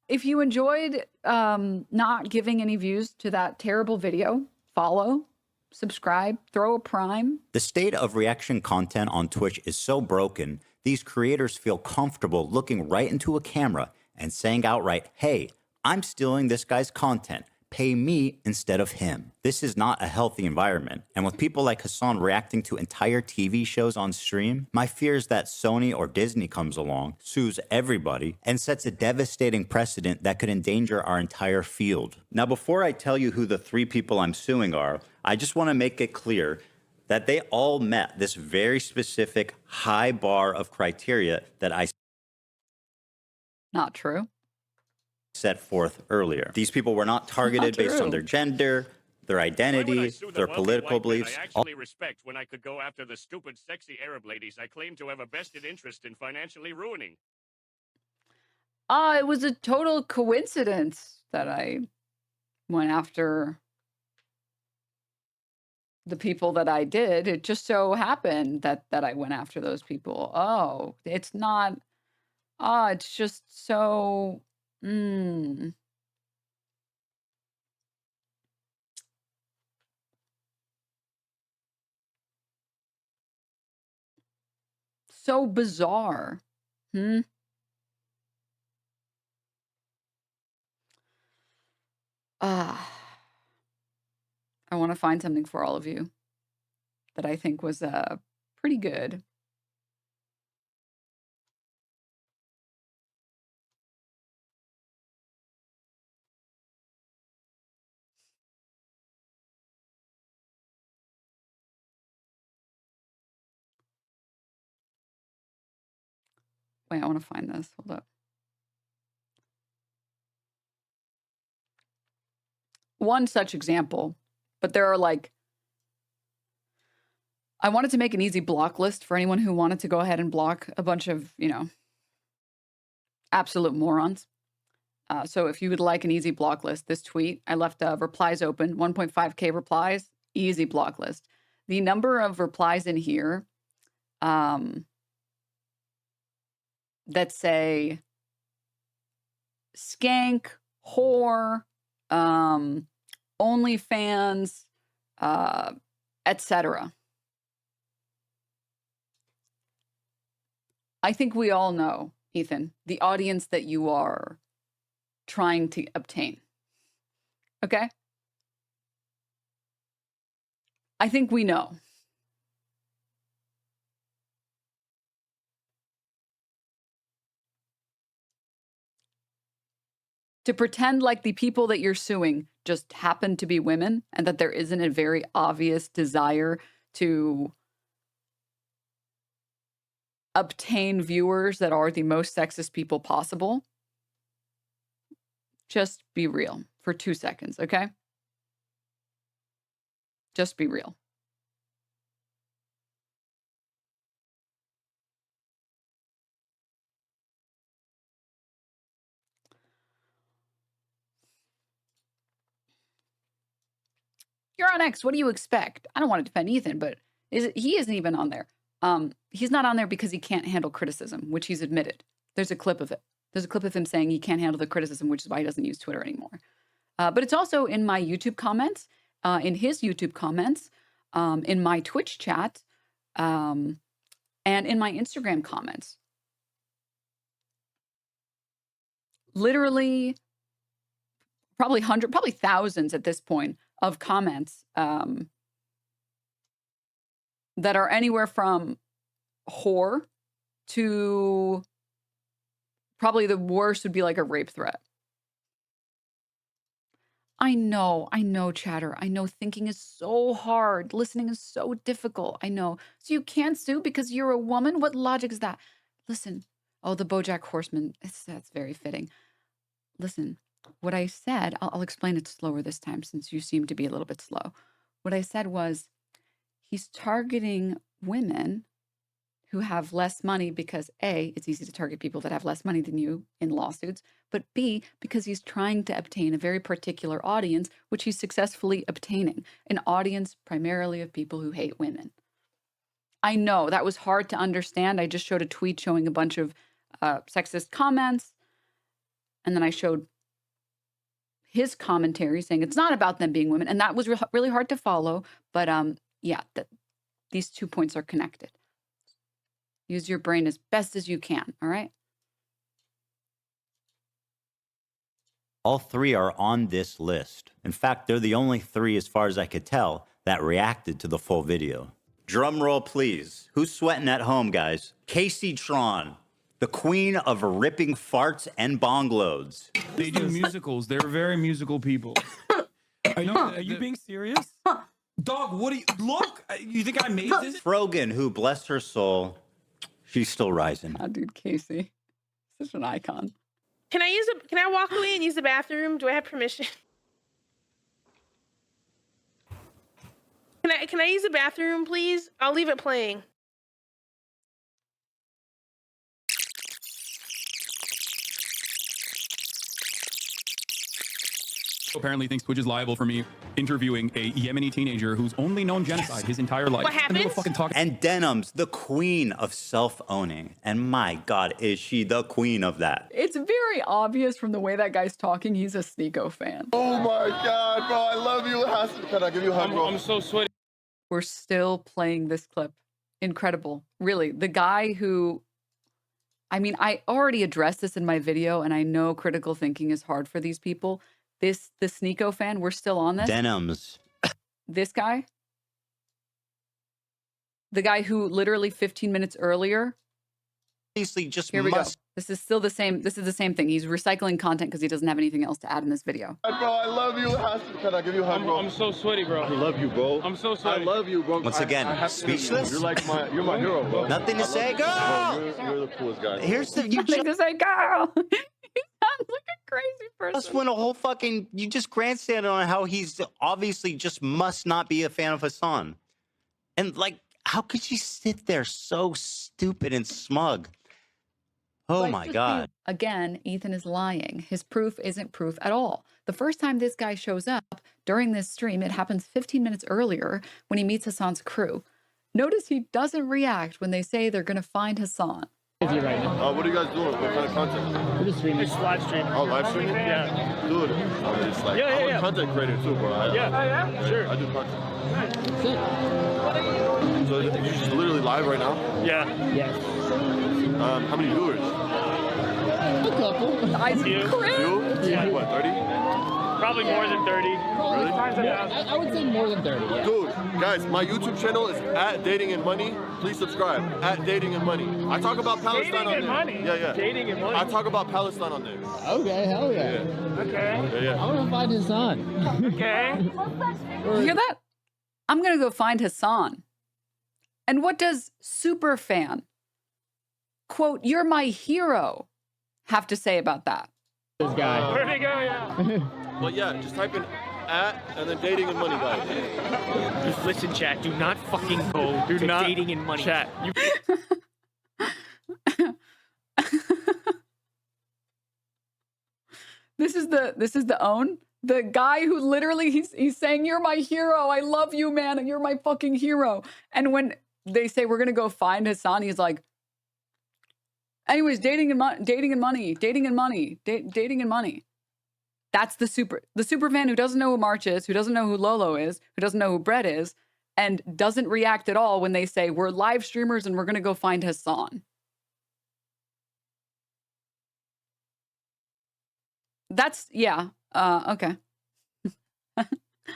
If you enjoyed not giving any views to that terrible video, follow, subscribe, throw a prime. The state of reaction content on Twitch is so broken, these creators feel comfortable looking right into a camera and saying outright, hey, I'm stealing this guy's content. Pay me instead of him. This is not a healthy environment. And with people like Hassan reacting to entire TV shows on stream, my fear is that Sony or Disney comes along, sues everybody, and sets a devastating precedent that could endanger our entire field. Now, before I tell you who the 3 people I'm suing are, I just want to make it clear that they all met this very specific high bar of criteria that I Not true. set forth earlier. These people were not targeted based on their gender, their identity, their political beliefs. I actually respect when I could go after the stupid, sexy Arab ladies I claim to have a vested interest in financially ruining. It was a total coincidence that I went after the people that I did. It just so happened that I went after those people. Oh, it's not. It's just so. So bizarre. I want to find something for all of you that I think was pretty good. Wait, I want to find this. Hold up. one such example, but there are like, I wanted to make an easy block list for anyone who wanted to go ahead and block a bunch of, you know, absolute morons. So if you would like an easy block list, this tweet, I left replies open, 1.5K replies, easy block list. The number of replies in here that say skank, whore, OnlyFans, etc. I think we all know, Ethan, the audience that you are trying to obtain. Okay? I think we know. To pretend like the people that you're suing just happen to be women and that there isn't a very obvious desire to obtain viewers that are the most sexist people possible. Just be real for 2 seconds, okay? Just be real. You're on X. What do you expect? I don't want to defend Ethan, but he isn't even on there. He's not on there because he can't handle criticism, which he's admitted. There's a clip of it. There's a clip of him saying he can't handle the criticism, which is why he doesn't use Twitter anymore. But it's also in my YouTube comments, in his YouTube comments, in my Twitch chat, and in my Instagram comments. Literally, probably thousands at this point of comments that are anywhere from whore to probably the worst would be like a rape threat. I know, chatter. I know thinking is so hard. Listening is so difficult. I know. So you can't sue because you're a woman? What logic is that? Listen. Oh, the BoJack Horseman. That's very fitting. Listen, what I said, I'll explain it slower this time since you seem to be a little bit slow. What I said was he's targeting women who have less money because A, it's easy to target people that have less money than you in lawsuits, but B, because he's trying to obtain a very particular audience, which he's successfully obtaining, an audience primarily of people who hate women. I know that was hard to understand. I just showed a tweet showing a bunch of sexist comments, and then I showed his commentary saying it's not about them being women, and that was really hard to follow, but yeah, these 2 points are connected. Use your brain as best as you can, all right? All 3 are on this list. In fact, they're the only 3, as far as I could tell, that reacted to the full video. Drum roll, please. Who's sweating at home, guys? Kaceytron, the queen of ripping farts and bong loads. They do musicals. They're very musical people. Are you being serious? Dog, what do you... Look! You think I made this? Frogan, who, bless her soul, she's still rising. Oh, dude, Casey. Such an icon. Can I walk away and use the bathroom? Do I have permission? Can I use the bathroom, please? I'll leave it playing. Apparently thinks Twitch is liable for me interviewing a Yemeni teenager who's only known genocide his entire life. What happened? And Denims, the queen of self-owning. And my God, is she the queen of that? It's very obvious from the way that guy's talking, he's a Sneeko fan. Oh my God, bro, I love you. Can I give you a hug, bro? I'm so sweaty. We're still playing this clip. Incredible. Really, the guy who... I mean, I already addressed this in my video, and I know critical thinking is hard for these people. The Sneeko fan, we're still on this. Denims. This guy. The guy who literally 15 minutes earlier. Just Here we go. This is still the same. This is the same thing. He's recycling content because he doesn't have anything else to add in this video. Bro, I love you. Can I give you a hug, bro? I'm so sweaty, bro. I love you, bro. I'm so sweaty. I love you, bro. Once again, speechless. You're like you're my hero, bro. Nothing to say, girl. You're the coolest guy. Here's the Nothing to say, girl. He sounds like a crazy Just went a whole fucking. You just grandstanded on how he's obviously just must not be a fan of Hassan, and like, how could she sit there so stupid and smug? Oh Like, my just god! Again, Ethan is lying. His proof isn't proof at all. The first time this guy shows up during this stream, it happens 15 minutes earlier when he meets Hassan's crew. Notice he doesn't react when they say they're going to find Hassan. Right now. What are you guys doing? What kind of content? We're just streaming. It's live streaming. Oh, live streaming? Yeah. Dude, I'm just like, I'm a content creator too, bro. Yeah, sure. I do content. So you're just literally live right now? Yeah. Yes. How many viewers? A couple. Ice cream. Yeah. What, 30? Probably more than 30. Really? Yeah, I would say more than 30. Yeah. Dude, guys, my YouTube channel is @dating&money. Please subscribe. @dating&money. I talk about Palestine on there. Money. Yeah. Dating and money. I talk about Palestine on there. Okay, hell yeah. Okay. Yeah. I want to find his son. Okay. You hear that? I'm going to go find Hassan. And what does superfan, quote, "You're my hero," have to say about that? This guy. Where'd he go? Yeah. But yeah, just type in and then dating and money, guys. Just listen, chat. Do not fucking go to dating and money. Chat. This is the own. The guy who literally he's saying, "You're my hero. I love you, man. You're my fucking hero." And when they say we're gonna go find Hassan, he's like, anyways, dating and money. That's the super fan who doesn't know who March is, who doesn't know who Lolo is, who doesn't know who Brett is, and doesn't react at all when they say we're live streamers and we're gonna go find Hassan. That's okay.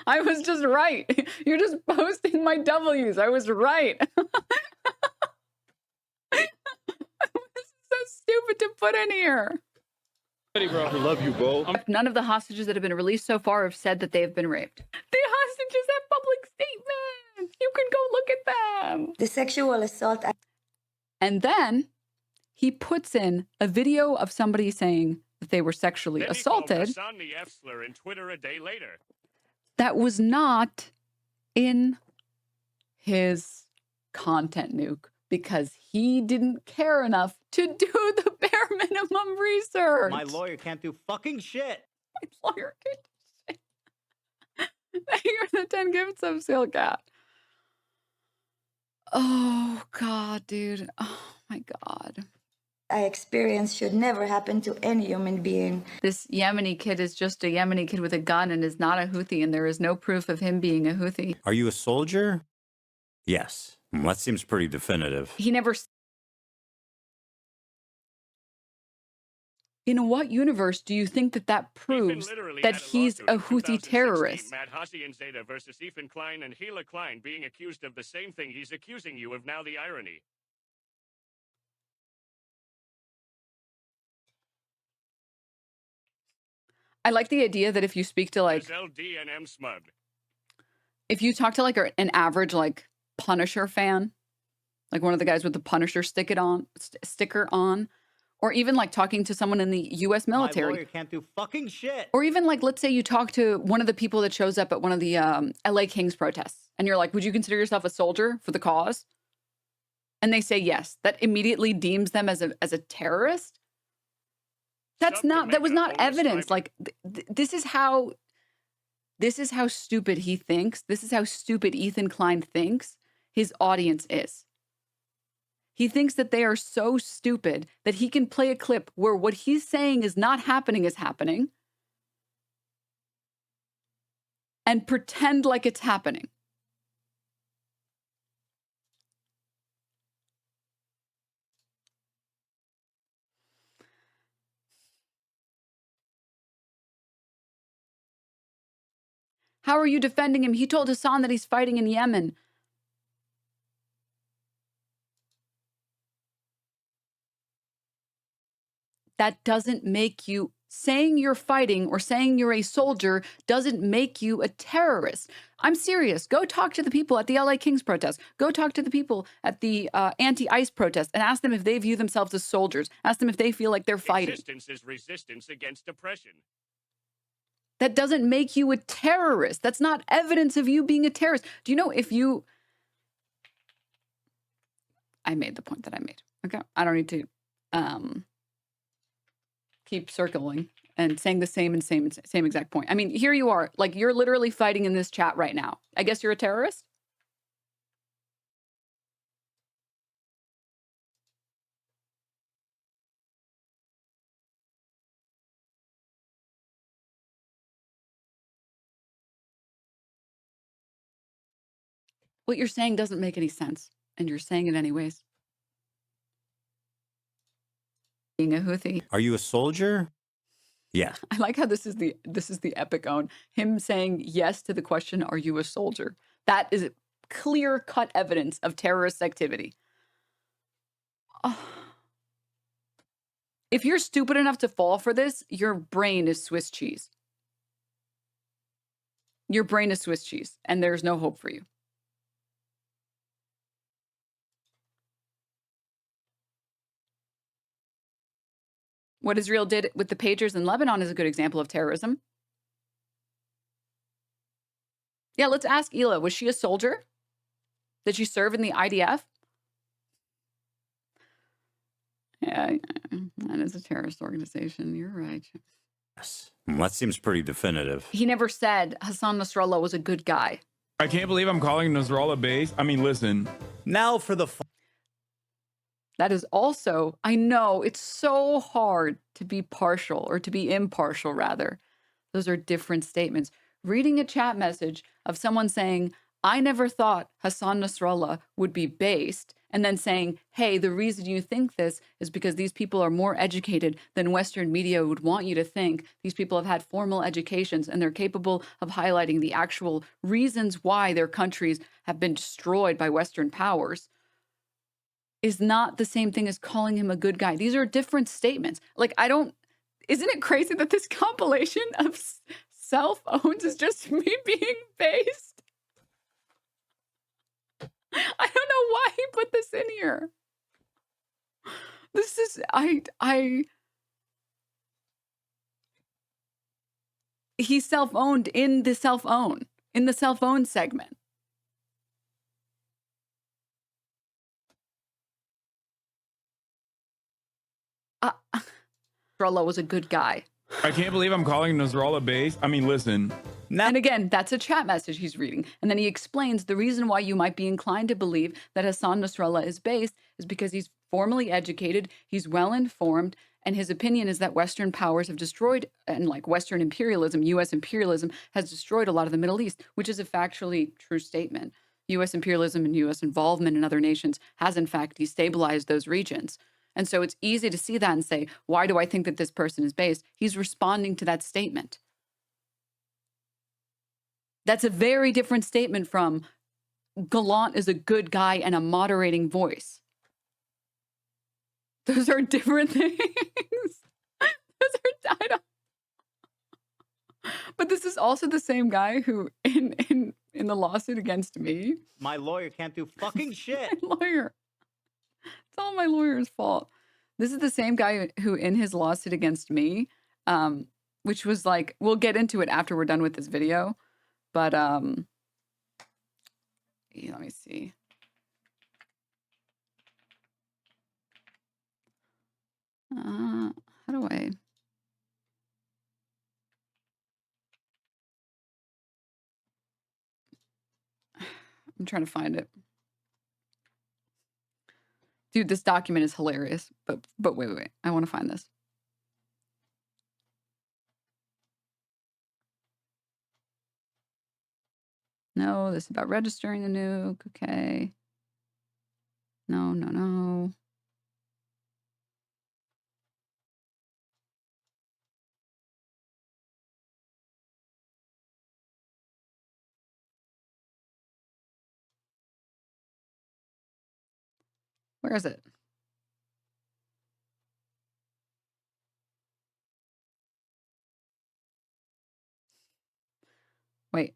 I was just right. You're just posting my W's. I was right. This is so stupid to put in here. I love you, bro. None of the hostages that have been released so far have said that they have been raped. The hostages have public statements. You can go look at them. The sexual assault. And then he puts in a video of somebody saying that they were sexually Then he assaulted. called Hassan the F-slur in Twitter a day later. That was not in his content, Nuke, because he didn't care enough to do the bare minimum research. My lawyer can't do fucking shit. My lawyer can't do shit. Thank you for the 10 gifts of Silcat. Oh, God, dude. Oh, my God. I experienced should never happen to any human being. This Yemeni kid is just a Yemeni kid with a gun and is not a Houthi, and there is no proof of him being a Houthi. Are you a soldier? Yes. That seems pretty definitive. He never... In what universe do you think that proves that he's a Houthi terrorist? Matt Hassi and Zeta versus Ethan Klein and Hila Klein being accused of the same thing he's accusing you of. Now the irony. I like the idea that if you speak to like... LDNM smug. If you talk to like an average like Punisher fan, like one of the guys with the Punisher sticker on, or even like talking to someone in the U.S. military. My lawyer can't do fucking shit. Or even like, let's say you talk to one of the people that shows up at one of the LA Kings protests, and you're like, would you consider yourself a soldier for the cause? And they say yes. That immediately deems them as a terrorist. That was not evidence. Like this is how stupid he thinks. This is how stupid Ethan Klein thinks his audience is. He thinks that they are so stupid that he can play a clip where what he's saying is not happening is happening and pretend like it's happening. How are you defending him? He told Hassan that he's fighting in Yemen. That doesn't make you, saying you're fighting or saying you're a soldier doesn't make you a terrorist. I'm serious. Go talk to the people at the LA Kings protest. Go talk to the people at the anti-ICE protest and ask them if they view themselves as soldiers. Ask them if they feel like they're fighting. Resistance is resistance against oppression. That doesn't make you a terrorist. That's not evidence of you being a terrorist. Do you know if you... I made the point that I made. Okay. I don't need to keep circling and saying the same exact point. I mean, here you are. Like, you're literally fighting in this chat right now. I guess you're a terrorist? What you're saying doesn't make any sense, and you're saying it anyways. Being a Houthi. Are you a soldier? Yeah. I like how this is the epic own. Him saying yes to the question, are you a soldier? That is clear-cut evidence of terrorist activity. Oh. If you're stupid enough to fall for this, your brain is Swiss cheese. Your brain is Swiss cheese, and there's no hope for you. What Israel did with the pagers in Lebanon is a good example of terrorism. Yeah, let's ask Hila. Was she a soldier? Did she serve in the IDF? Yeah, that is a terrorist organization. You're right. Yes. Well, that seems pretty definitive. He never said Hassan Nasrallah was a good guy. I can't believe I'm calling Nasrallah base. I mean, listen. Now for the... That is also, I know, it's so hard to be partial, or to be impartial, rather. Those are different statements. Reading a chat message of someone saying, I never thought Hassan Nasrallah would be based, and then saying, hey, the reason you think this is because these people are more educated than Western media would want you to think. These people have had formal educations, and they're capable of highlighting the actual reasons why their countries have been destroyed by Western powers, is not the same thing as calling him a good guy. These are different statements. Like, isn't it crazy that this compilation of self-owns is just me being based? I don't know why he put this in here. This is, he self-owned in the self-own segment. Nasrallah was a good guy. I can't believe I'm calling Nasrallah base. I mean, listen. And again, that's a chat message he's reading. And then he explains the reason why you might be inclined to believe that Hassan Nasrallah is based is because he's formally educated, he's well-informed, and his opinion is that Western powers have destroyed, and like Western imperialism, U.S. imperialism, has destroyed a lot of the Middle East, which is a factually true statement. U.S. imperialism and U.S. involvement in other nations has, in fact, destabilized those regions. And so it's easy to see that and say, why do I think that this person is based? He's responding to that statement. That's a very different statement from Gallant is a good guy and a moderating voice. Those are different things. But this is also the same guy who, in the lawsuit against me. My lawyer can't do fucking shit. My lawyer. It's all my lawyer's fault. This is the same guy who, in his lawsuit against me, which was like, we'll get into it after we're done with this video. But, let me see. How do I? I'm trying to find it. Dude, this document is hilarious, but wait. I want to find this. No, this is about registering the nuke. Okay. No. Where is it? Wait.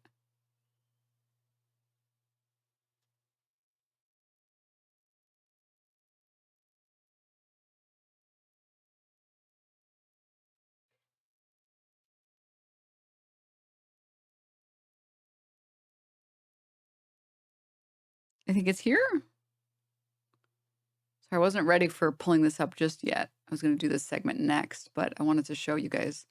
I think it's here. So I wasn't ready for pulling this up just yet. I was going to do this segment next, but I wanted to show you guys.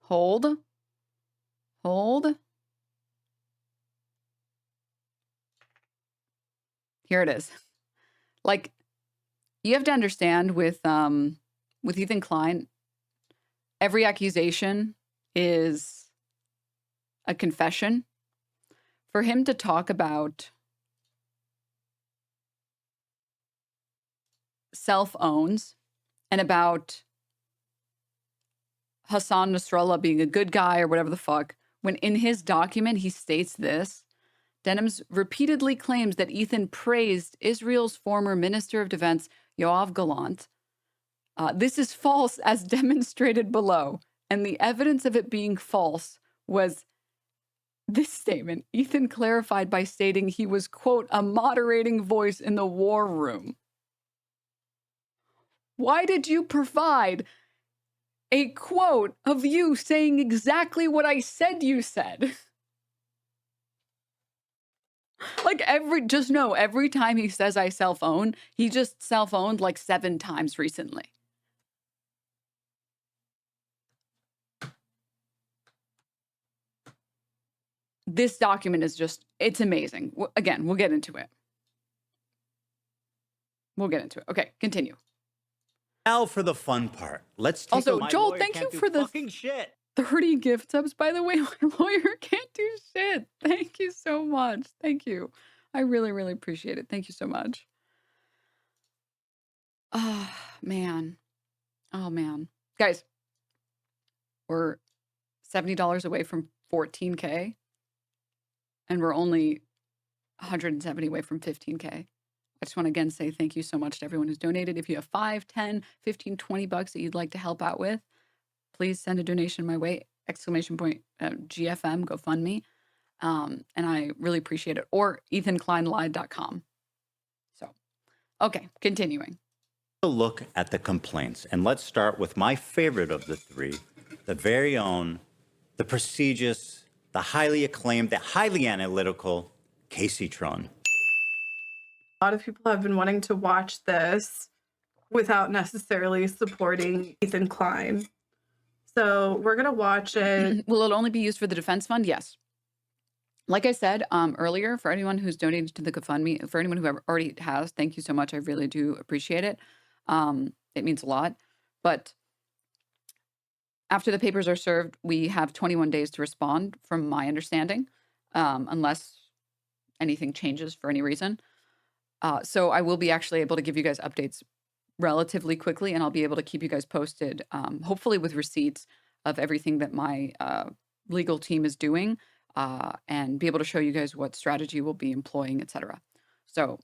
Hold. Hold. Here it is. Like, you have to understand with Ethan Klein, every accusation is a confession. For him to talk about self-owns and about Hassan Nasrallah being a good guy or whatever the fuck, when in his document he states this, Denims repeatedly claims that Ethan praised Israel's former Minister of Defense, Yoav Gallant. This is false as demonstrated below. And the evidence of it being false was this statement. Ethan clarified by stating he was, quote, a moderating voice in the war room. Why did you provide a quote of you saying exactly what I said you said? Like just know every time he says I self-own, he just self-owned like 7 times recently. This document is just, it's amazing. Again, we'll get into it. We'll get into it. Okay, continue. Now for the fun part. Let's take also, my Joel, lawyer thank can't you do for the fucking shit. 30 gift subs, by the way. My lawyer can't do shit. Thank you so much. Thank you. I really, really appreciate it. Thank you so much. Oh, man. Oh, man. Guys, we're $70 away from 14K, and we're only 170 away from 15K. I just want to again say thank you so much to everyone who's donated. If you have 5, 10, 15, 20 bucks that you'd like to help out with, please send a donation my way. ! GFM, GoFundMe. And I really appreciate it. Or EthanKleinLive.com. So, okay, continuing. A look at the complaints. And let's start with my favorite of the 3, the very own, the prestigious, the highly acclaimed, the highly analytical Kaceytron. A lot of people have been wanting to watch this without necessarily supporting Ethan Klein. So we're going to watch it. Will it only be used for the defense fund? Yes. Like I said earlier, for anyone who's donated to the GoFundMe, for anyone who already has, thank you so much. I really do appreciate it. It means a lot. But after the papers are served, we have 21 days to respond, from my understanding, unless anything changes for any reason. So I will be actually able to give you guys updates relatively quickly, and I'll be able to keep you guys posted, hopefully with receipts of everything that my legal team is doing, and be able to show you guys what strategy we'll be employing, etc. So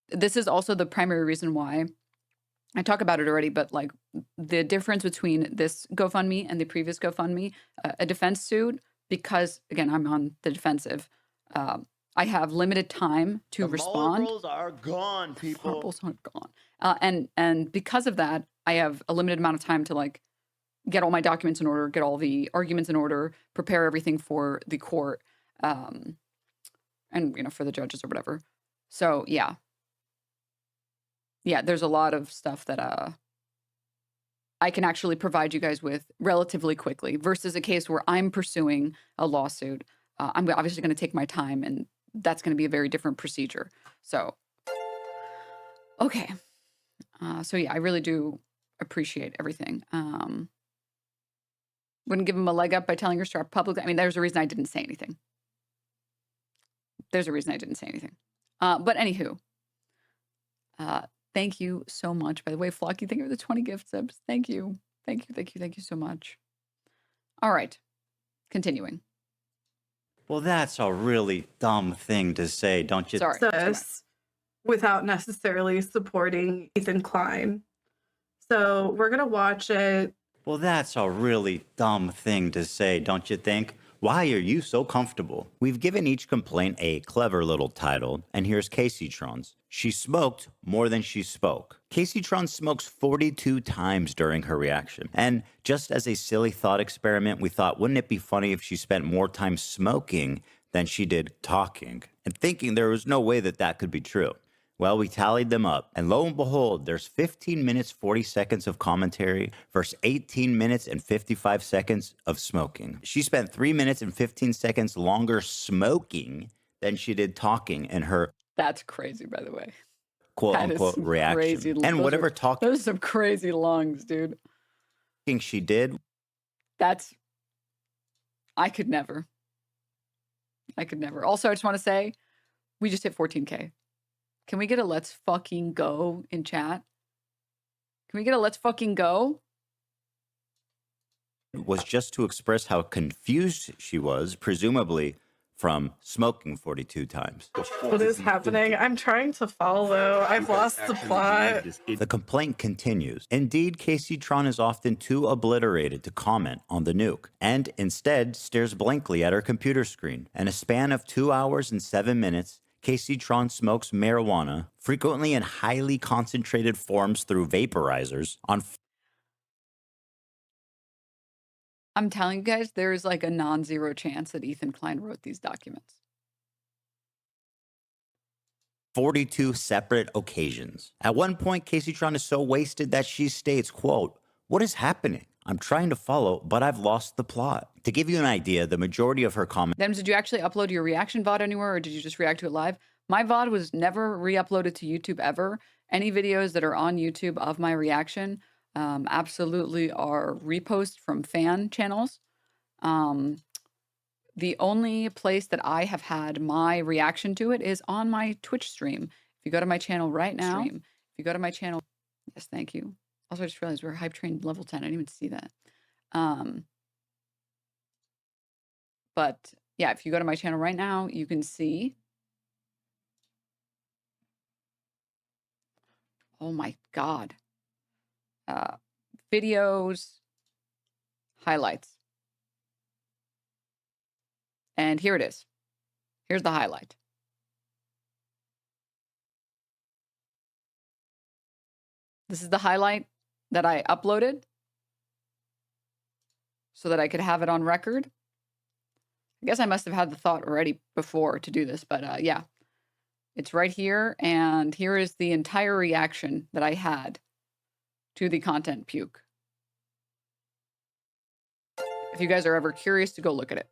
this is also the primary reason why I talk about it already, but like the difference between this GoFundMe and the previous GoFundMe, a defense suit, because again, I'm on the defensive. I have limited time to respond. The are gone, people. Marbles are gone. And because of that, I have a limited amount of time to like get all my documents in order, get all the arguments in order, prepare everything for the court, and for the judges or whatever. So yeah, there's a lot of stuff that I can actually provide you guys with relatively quickly, versus a case where I'm pursuing a lawsuit. I'm obviously going to take my time, and that's going to be a very different procedure. So, okay. So yeah, I really do appreciate everything. Wouldn't give him a leg up by telling her to start publicly. I mean, there's a reason I didn't say anything. But anywho, thank you so much. By the way, Flocky, thank you for the 20 gift subs. Thank you. Thank you so much. All right. Continuing. Well, that's a really dumb thing to say, don't you? Sorry. This without necessarily supporting Ethan Klein. So we're going to watch it. Well, that's a really dumb thing to say, don't you think? Why are you so comfortable? We've given each complaint a clever little title, and here's Kaceytron's. She smoked more than she spoke. Kaceytron smokes 42 times during her reaction. And just as a silly thought experiment, we thought, wouldn't it be funny if she spent more time smoking than she did talking? And thinking there was no way that that could be true. Well, we tallied them up, and lo and behold, there's 15 minutes, 40 seconds of commentary versus 18 minutes and 55 seconds of smoking. She spent 3 minutes and 15 seconds longer smoking than she did talking in her That's crazy, by the way. quote-unquote reaction. Crazy. And Those whatever are, talking those are some crazy longs, dude. she did, That's, I could never. Also, I just want to say, we just hit 14K. Can we get a let's fucking go in chat? Can we get a let's fucking go? was just to express how confused she was, presumably from smoking 42 times. What is happening? I'm trying to follow. I've lost the plot. The complaint continues. Indeed, Kaceytron is often too obliterated to comment on the nuke, and instead stares blankly at her computer screen. In a span of 2 hours and 7 minutes, Kaceytron smokes marijuana, frequently in highly concentrated forms through vaporizers, on I'm telling you guys, there is like a non-zero chance that Ethan Klein wrote these documents. 42 separate occasions. At one point, Kaceytron is so wasted that she states, quote, "What is happening? I'm trying to follow, but I've lost the plot." To give you an idea, the majority of her comments... Denims, did you actually upload your reaction VOD anywhere, or did you just react to it live? My VOD was never re-uploaded to YouTube ever. Any videos that are on YouTube of my reaction absolutely are reposts from fan channels. The only place that I have had my reaction to it is on my Twitch stream. If you go to my channel right now, yes, thank you. Also, I just realized we're hype trained level 10. I didn't even see that. But yeah, if you go to my channel right now, you can see. Oh my God. Videos, highlights. And here it is. Here's the highlight. This is the highlight that I uploaded so that I could have it on record. I guess I must have had the thought already before to do this, but yeah, it's right here. And here is the entire reaction that I had to the content puke. If you guys are ever curious to go look at it.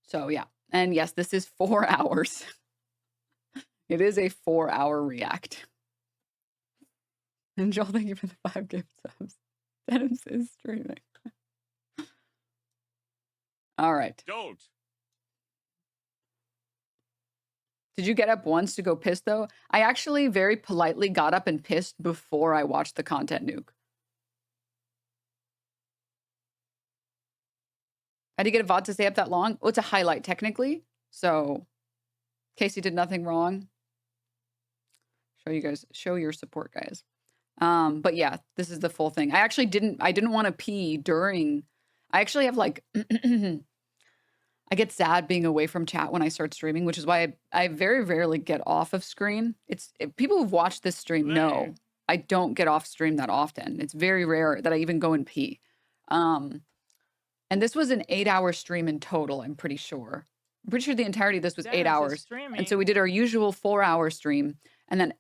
So yeah, and yes, this is 4 hours. It is a 4-hour react. And Joel, thank you for the 5 gift subs. Denims is streaming. All right. Don't. Did you get up once to go piss though? I actually very politely got up and pissed before I watched the content nuke. How do you get a VOD to stay up that long? Well, it's a highlight technically. So Casey did nothing wrong. Show you guys, show your support, guys. But yeah, this is the full thing. I actually didn't want to pee during, I actually have like, I get sad being away from chat when I start streaming, which is why I very rarely get off of screen. People who've watched this stream know I don't get off stream that often. It's very rare that I even go and pee. And this was an 8-hour stream in total, I'm pretty sure. I'm pretty sure the entirety of this was 8 hours. And so we did our usual 4-hour stream. And then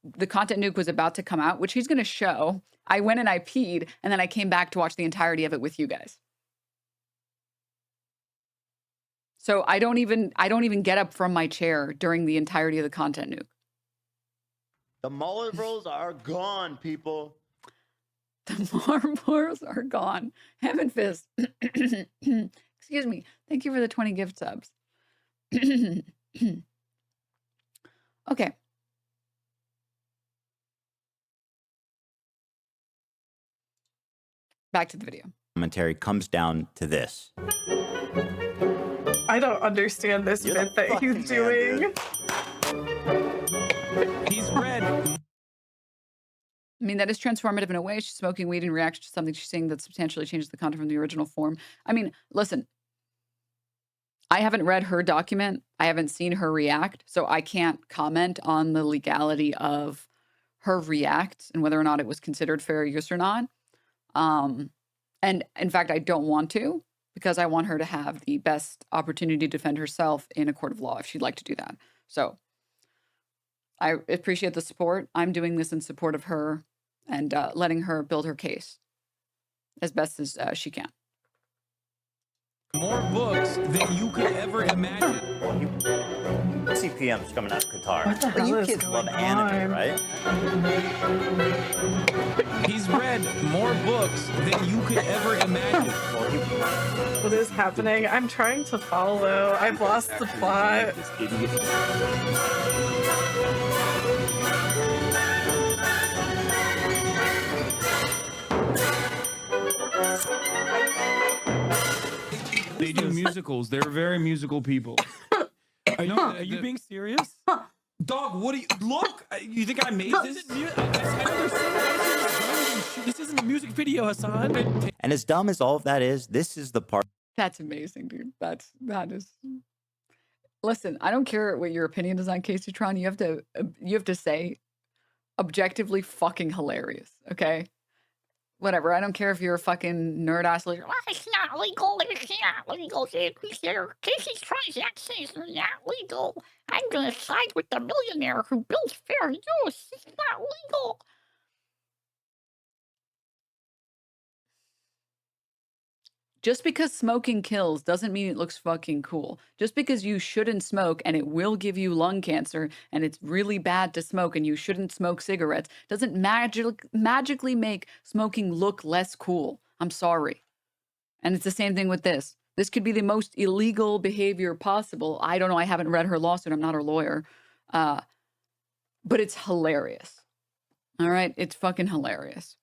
the content nuke was about to come out, which he's going to show. I went and I peed, and then I came back to watch the entirety of it with you guys. So I don't even get up from my chair during the entirety of the content nuke. The mullet rolls are gone, people. The marbles are gone. Heaven fist. Excuse me. Thank you for the 20 gift subs. Okay. Back to the video. Commentary comes down to this. I don't understand this bit that he's doing. He's red. mean, that is transformative in a way. She's smoking weed in reaction to something she's saying that substantially changes the content from the original form. I mean, listen, I haven't read her document. I haven't seen her react, so I can't comment on the legality of her react and whether or not it was considered fair use or not. And in fact, I don't want to, because I want her to have the best opportunity to defend herself in a court of law if she'd like to do that. So I appreciate the support. I'm doing this in support of her and letting her build her case as best as she can. More books than you could ever imagine. CPM's coming out of Qatar. What the But hell you is kids love going anime, on? right? He's read more books than you could ever imagine. What is happening? I'm trying to follow. I've lost the plot. They do musicals. They're very musical people. Are you being serious? Dog, what do you look? You think I made this? This isn't a music video, Hassan. And as dumb as all of that is, this is the part. That's amazing, dude. That is. Listen, I don't care what your opinion is on Kaceytron. You have to say objectively fucking hilarious, okay? Whatever. I don't care if you're a fucking nerd ass like, Well, it's not legal. It's not legal. Kaceytron's accents are not legal. I'm gonna side with the millionaire who builds fair use. It's not legal. just because smoking kills doesn't mean it looks fucking cool. Just because you shouldn't smoke and it will give you lung cancer and it's really bad to smoke and you shouldn't smoke cigarettes doesn't magically make smoking look less cool. I'm sorry. And it's the same thing with this. This could be the most illegal behavior possible. I don't know. I haven't read her lawsuit. I'm not her lawyer. But it's hilarious. All right? It's fucking hilarious.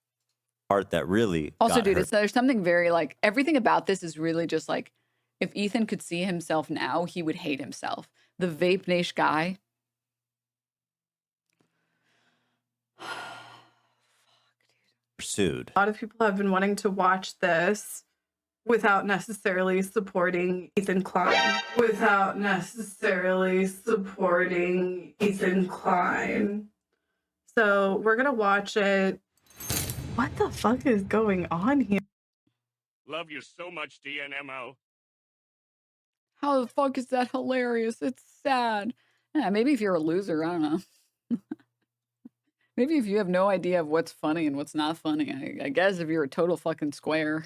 Part that really Also, dude, there's something very like everything about this is really just like if Ethan could see himself now, he would hate himself. The vape niche guy. pursued. A lot of people have been wanting to watch this without necessarily supporting Ethan Klein. Without necessarily supporting Ethan Klein. So we're gonna watch it. What the fuck is going on here? Love you so much, DNMO. How the fuck is that hilarious? It's sad. Yeah, maybe if you're a loser, I don't know. Maybe if you have no idea of what's funny and what's not funny. I guess if you're a total fucking square.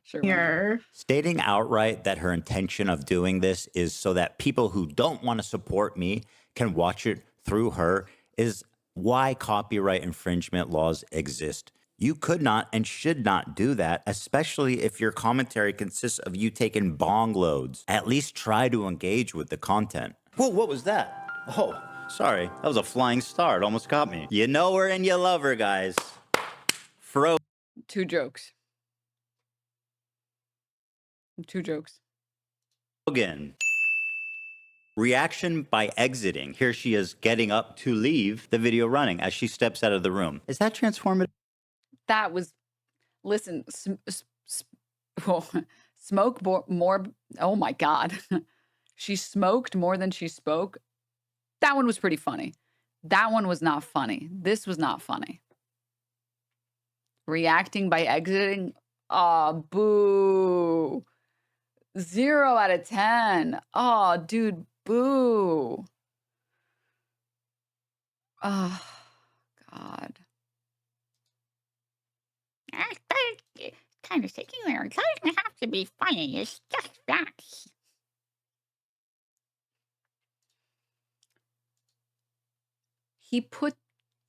Sure. Here. Stating outright that her intention of doing this is so that people who don't want to support me can watch it through her is why copyright infringement laws exist. You could not and should not do that, especially if your commentary consists of you taking bong loads. At least try to engage with the content. Whoa, what was that? Oh, sorry. That was a flying star. It almost caught me. You know her and you love her, guys. Frogan. 2 jokes. 2 jokes. Reaction by exiting. Here she is getting up to leave the video running as she steps out of the room. Is that transformative? That was, listen, smoke more. Oh my God. She smoked more than she spoke. That one was pretty funny. That one was not funny. This was not funny. Reacting by exiting. Oh, boo. 0 out of 10. Oh, dude, boo. Oh, God. It's kind of sticking there. It doesn't have to be funny. It's just facts. He put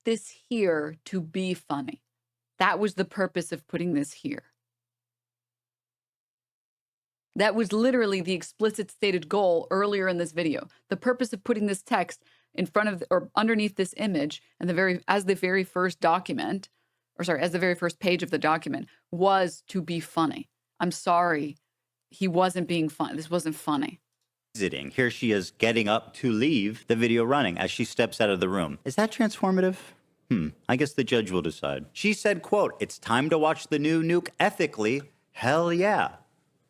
this here to be funny. That was the purpose of putting this here. That was literally the explicit stated goal earlier in this video. The purpose of putting this text in front of or underneath this image and as the very first document, as the very first page of the document was to be funny. I'm sorry. He wasn't being fun. This wasn't funny. Exiting. Here she is getting up to leave the video running as she steps out of the room. Is that transformative? I guess the judge will decide. She said, quote, "It's time to watch the new nuke ethically. Hell yeah."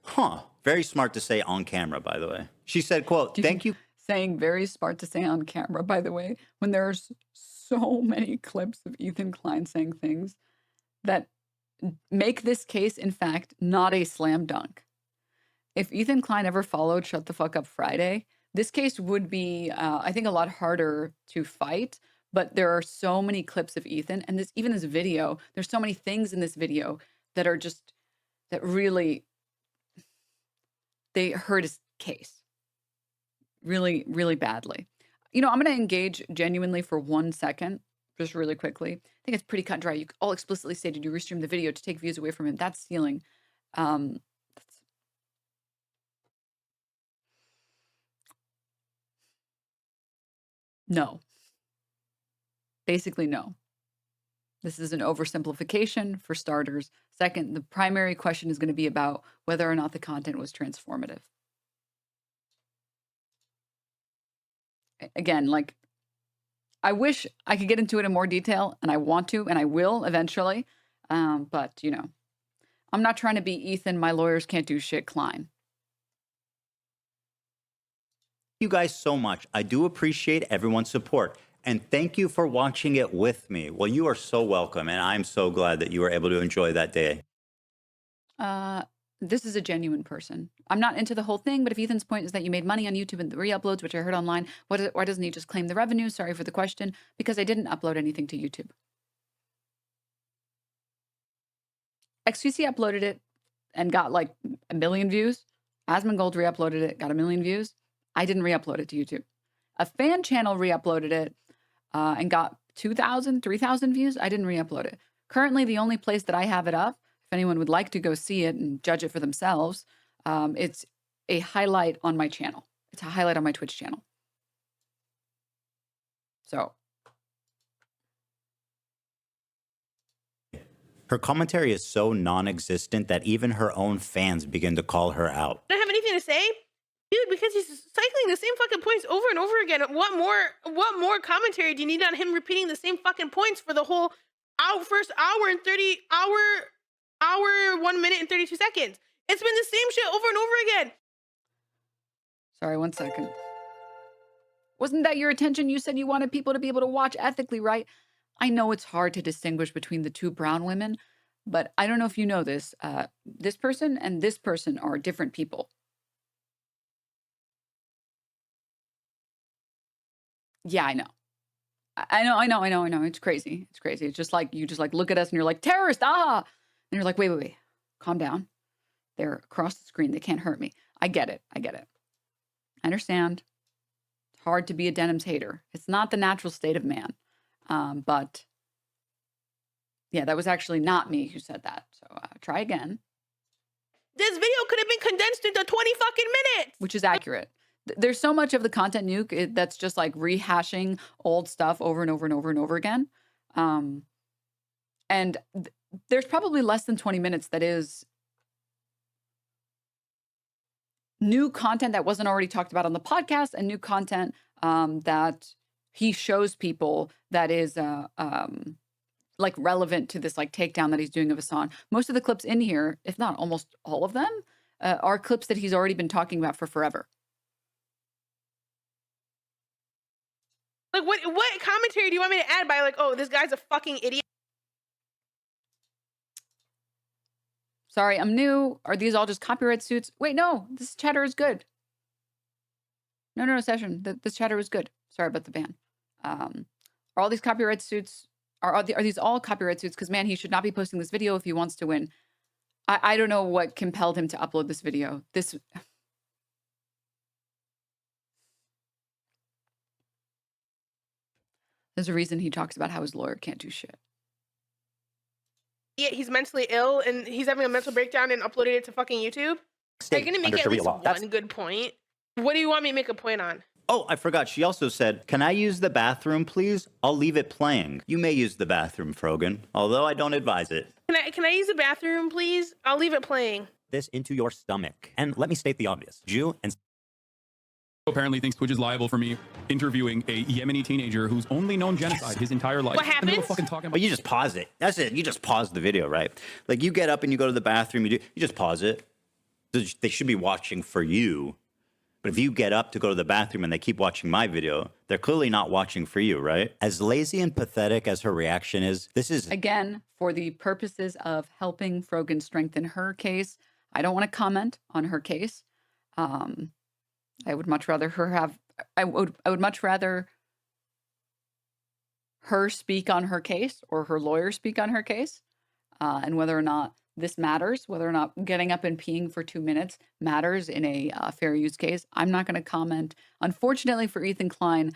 Huh. Very smart to say on camera, by the way. She said, quote, "Thank you." Saying very smart to say on camera, by the way, when there's so many clips of Ethan Klein saying things that make this case, in fact, not a slam dunk. If Ethan Klein ever followed Shut the Fuck Up Friday, this case would be, I think, a lot harder to fight. But there are so many clips of Ethan, and even this video, there's so many things in this video that are just, that really, they hurt his case. Really, really badly. You know, I'm going to engage genuinely for 1 second, just really quickly. I think it's pretty cut and dry. You all explicitly stated you restreamed the video to take views away from him. That's stealing. No. Basically, no. This is an oversimplification for starters. Second, the primary question is going to be about whether or not the content was transformative. Again, like, I wish I could get into it in more detail, and I want to, and I will eventually. But, you know, I'm not trying to be Ethan, my lawyers can't do shit, Klein. You guys so much. I do appreciate everyone's support. And thank you for watching it with me. Well, you are so welcome. And I'm so glad that you were able to enjoy that day. This is a genuine person. I'm not into the whole thing, but if Ethan's point is that you made money on YouTube and the re-uploads, which I heard online, why doesn't he just claim the revenue? Sorry for the question. Because I didn't upload anything to YouTube. XQC uploaded it and got like 1 million views. Asmongold re-uploaded it, got 1 million views. I didn't re-upload it to YouTube. A fan channel re-uploaded it and got 2,000, 3,000 views. I didn't re-upload it. Currently, the only place that I have it up, if anyone would like to go see it and judge it for themselves, it's a highlight on my channel. It's a highlight on my Twitch channel. So. Her commentary is so non-existent that even her own fans begin to call her out. I don't have anything to say, dude, because he's cycling the same fucking points over and over again. What more commentary do you need on him repeating the same fucking points for the whole first hour and 1 minute and 32 seconds? It's been the same shit over and over again. Sorry, 1 second. Wasn't that your intention? You said you wanted people to be able to watch ethically, right? I know it's hard to distinguish between the two brown women, but I don't know if you know this. This person and this person are different people. Yeah, I know. I know. It's crazy. It's crazy. It's just like, you just like look at us and you're like, terrorist, ah! And you're like, wait. Calm down. They're across the screen. They can't hurt me. I get it. I understand. It's hard to be a Denims hater. It's not the natural state of man. But yeah, that was actually not me who said that. So try again. This video could have been condensed into 20 fucking minutes. Which is accurate. There's so much of the content nuke that's just like rehashing old stuff over and over and over and over again. And there's probably less than 20 minutes that is new content that wasn't already talked about on the podcast, and new content that he shows people that is like relevant to this like takedown that he's doing of Hassan. Most of the clips in here, if not almost all of them, are clips that he's already been talking about for forever. Like what commentary do you want me to add by like, oh, this guy's a fucking idiot? Sorry, I'm new. Are these all just copyright suits? Wait, no, this chatter is good. No, Session. This chatter is good. Sorry about the ban. Are all these copyright suits, are these all copyright suits? Because, man, he should not be posting this video if he wants to win. I don't know what compelled him to upload this video. There's a reason he talks about how his lawyer can't do shit. Yeah, he's mentally ill and he's having a mental breakdown and uploaded it to fucking YouTube. Are you gonna make at least one good point? What do you want me to make a point on? Oh, I forgot. She also said, "Can I use the bathroom, please? I'll leave it playing." You may use the bathroom, Frogan, although I don't advise it. Can I use the bathroom, please? I'll leave it playing. This into your stomach. And let me state the obvious. Jew and apparently thinks Twitch is liable for me interviewing a Yemeni teenager who's only known genocide his entire life. What And they were happens? fucking talking But you just pause it. That's it. You just pause the video, right? Like you get up and you go to the bathroom. You just pause it. They should be watching for you. But if you get up to go to the bathroom and they keep watching my video, they're clearly not watching for you, right? As lazy and pathetic as her reaction is, this is... Again, for the purposes of helping Frogan strengthen her case, I don't want to comment on her case. I would much rather her have... I would much rather her speak on her case or her lawyer speak on her case, and whether or not this matters, whether or not getting up and peeing for 2 minutes matters in a fair use case. I'm not going to comment. Unfortunately for Ethan Klein,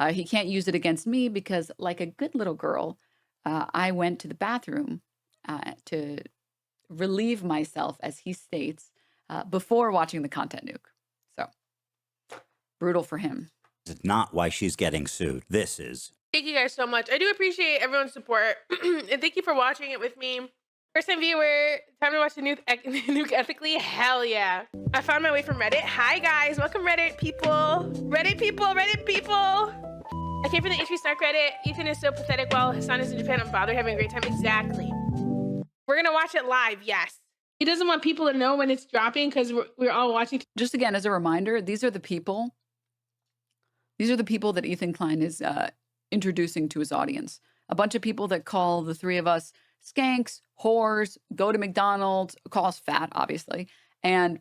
he can't use it against me because, like a good little girl, I went to the bathroom to relieve myself, as he states, before watching the content nuke. So, brutal for him. It's not why she's getting sued. This is... Thank you guys so much. I do appreciate everyone's support. And thank you for watching it with me. First time viewer, time to watch the nuke ethically? Hell yeah. I found my way from Reddit. Hi guys, welcome Reddit people. Reddit people, Reddit people. I came from the HP Snark Reddit. Ethan is so pathetic while Hassan is in Japan. I'm bothered, having a great time. Exactly. We're gonna watch it live, yes. He doesn't want people to know when it's dropping because we're all watching. Just again, as a reminder, these are the people that Ethan Klein is introducing to his audience. A bunch of people that call the three of us skanks, whores, go to McDonald's, call us fat, obviously, and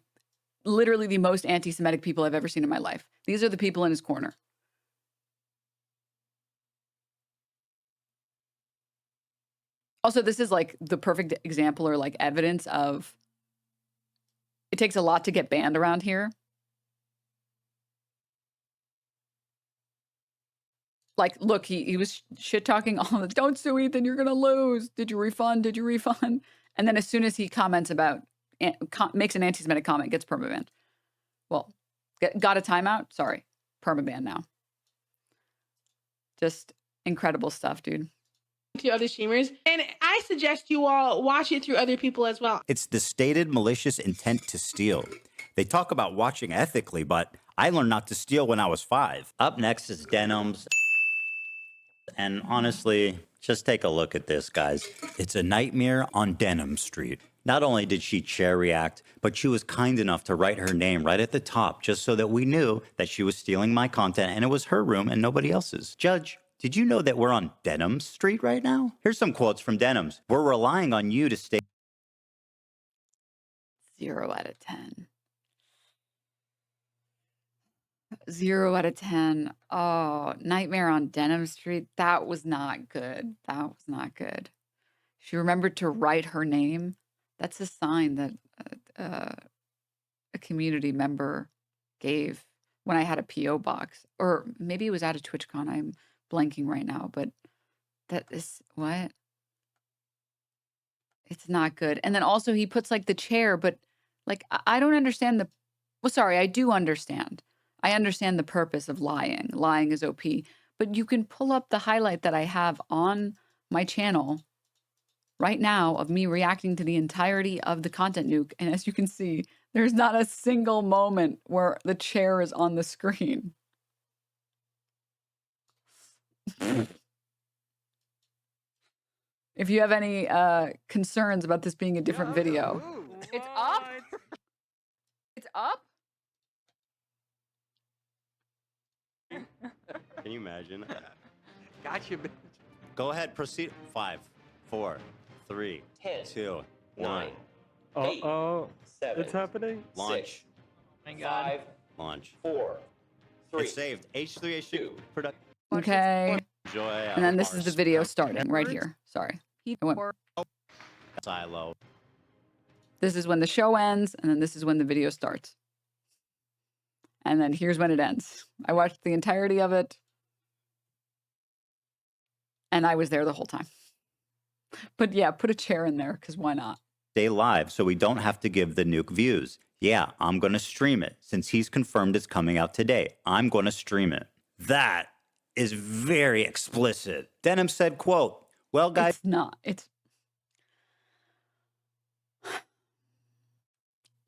literally the most anti-Semitic people I've ever seen in my life. These are the people in his corner. Also, this is like the perfect example or like evidence of it takes a lot to get banned around here. Like, look, he was shit talking all the, don't sue Ethan, you're going to lose. Did you refund? Did you refund? And then as soon as he comments about, makes an anti-Semitic comment, gets permabanned. Well, got a timeout? Sorry. Permabanned now. Just incredible stuff, dude. To other streamers. And I suggest you all watch it through other people as well. It's the stated malicious intent to steal. They talk about watching ethically, but I learned not to steal when I was 5. Up next is Denims. And honestly, just take a look at this, guys. It's a nightmare on Denim Street. Not only did she chair react, but she was kind enough to write her name right at the top just so that we knew that she was stealing my content and it was her room and nobody else's. Judge, did you know that we're on Denim Street right now? Here's some quotes from Denims. We're relying on you to stay... 0 out of 10. 0 out of 10. Oh, Nightmare on Denim Street. That was not good. That was not good. She remembered to write her name. That's a sign that a community member gave when I had a P.O. box. Or maybe it was at a TwitchCon. I'm blanking right now. But that is... What? It's not good. And then also he puts like the chair, but like I don't understand the... Well, sorry, I do understand. I understand the purpose of lying. Lying is OP. But you can pull up the highlight that I have on my channel right now of me reacting to the entirety of the content nuke. And as you can see, there's not a single moment where the chair is on the screen. If you have any concerns about this being a different video. It's up? It's up? Can you imagine? Gotcha, bitch. Go ahead, proceed. 5, 4, 3, 2, 1. Uh-oh. 7. It's happening. Launch. 5. Launch. 4. It's saved. H3H2. Product. Okay. Enjoy. And then this is the video starting right here. Sorry. I went. Silo. This is when the show ends, and then this is when the video starts. And then here's when it ends. I watched the entirety of it. And I was there the whole time. But yeah, put a chair in there, because why not? Stay live so we don't have to give the nuke views. Yeah, I'm going to stream it. Since he's confirmed it's coming out today, I'm going to stream it. That is very explicit. Denim said, quote, well, guys. It's not. It's...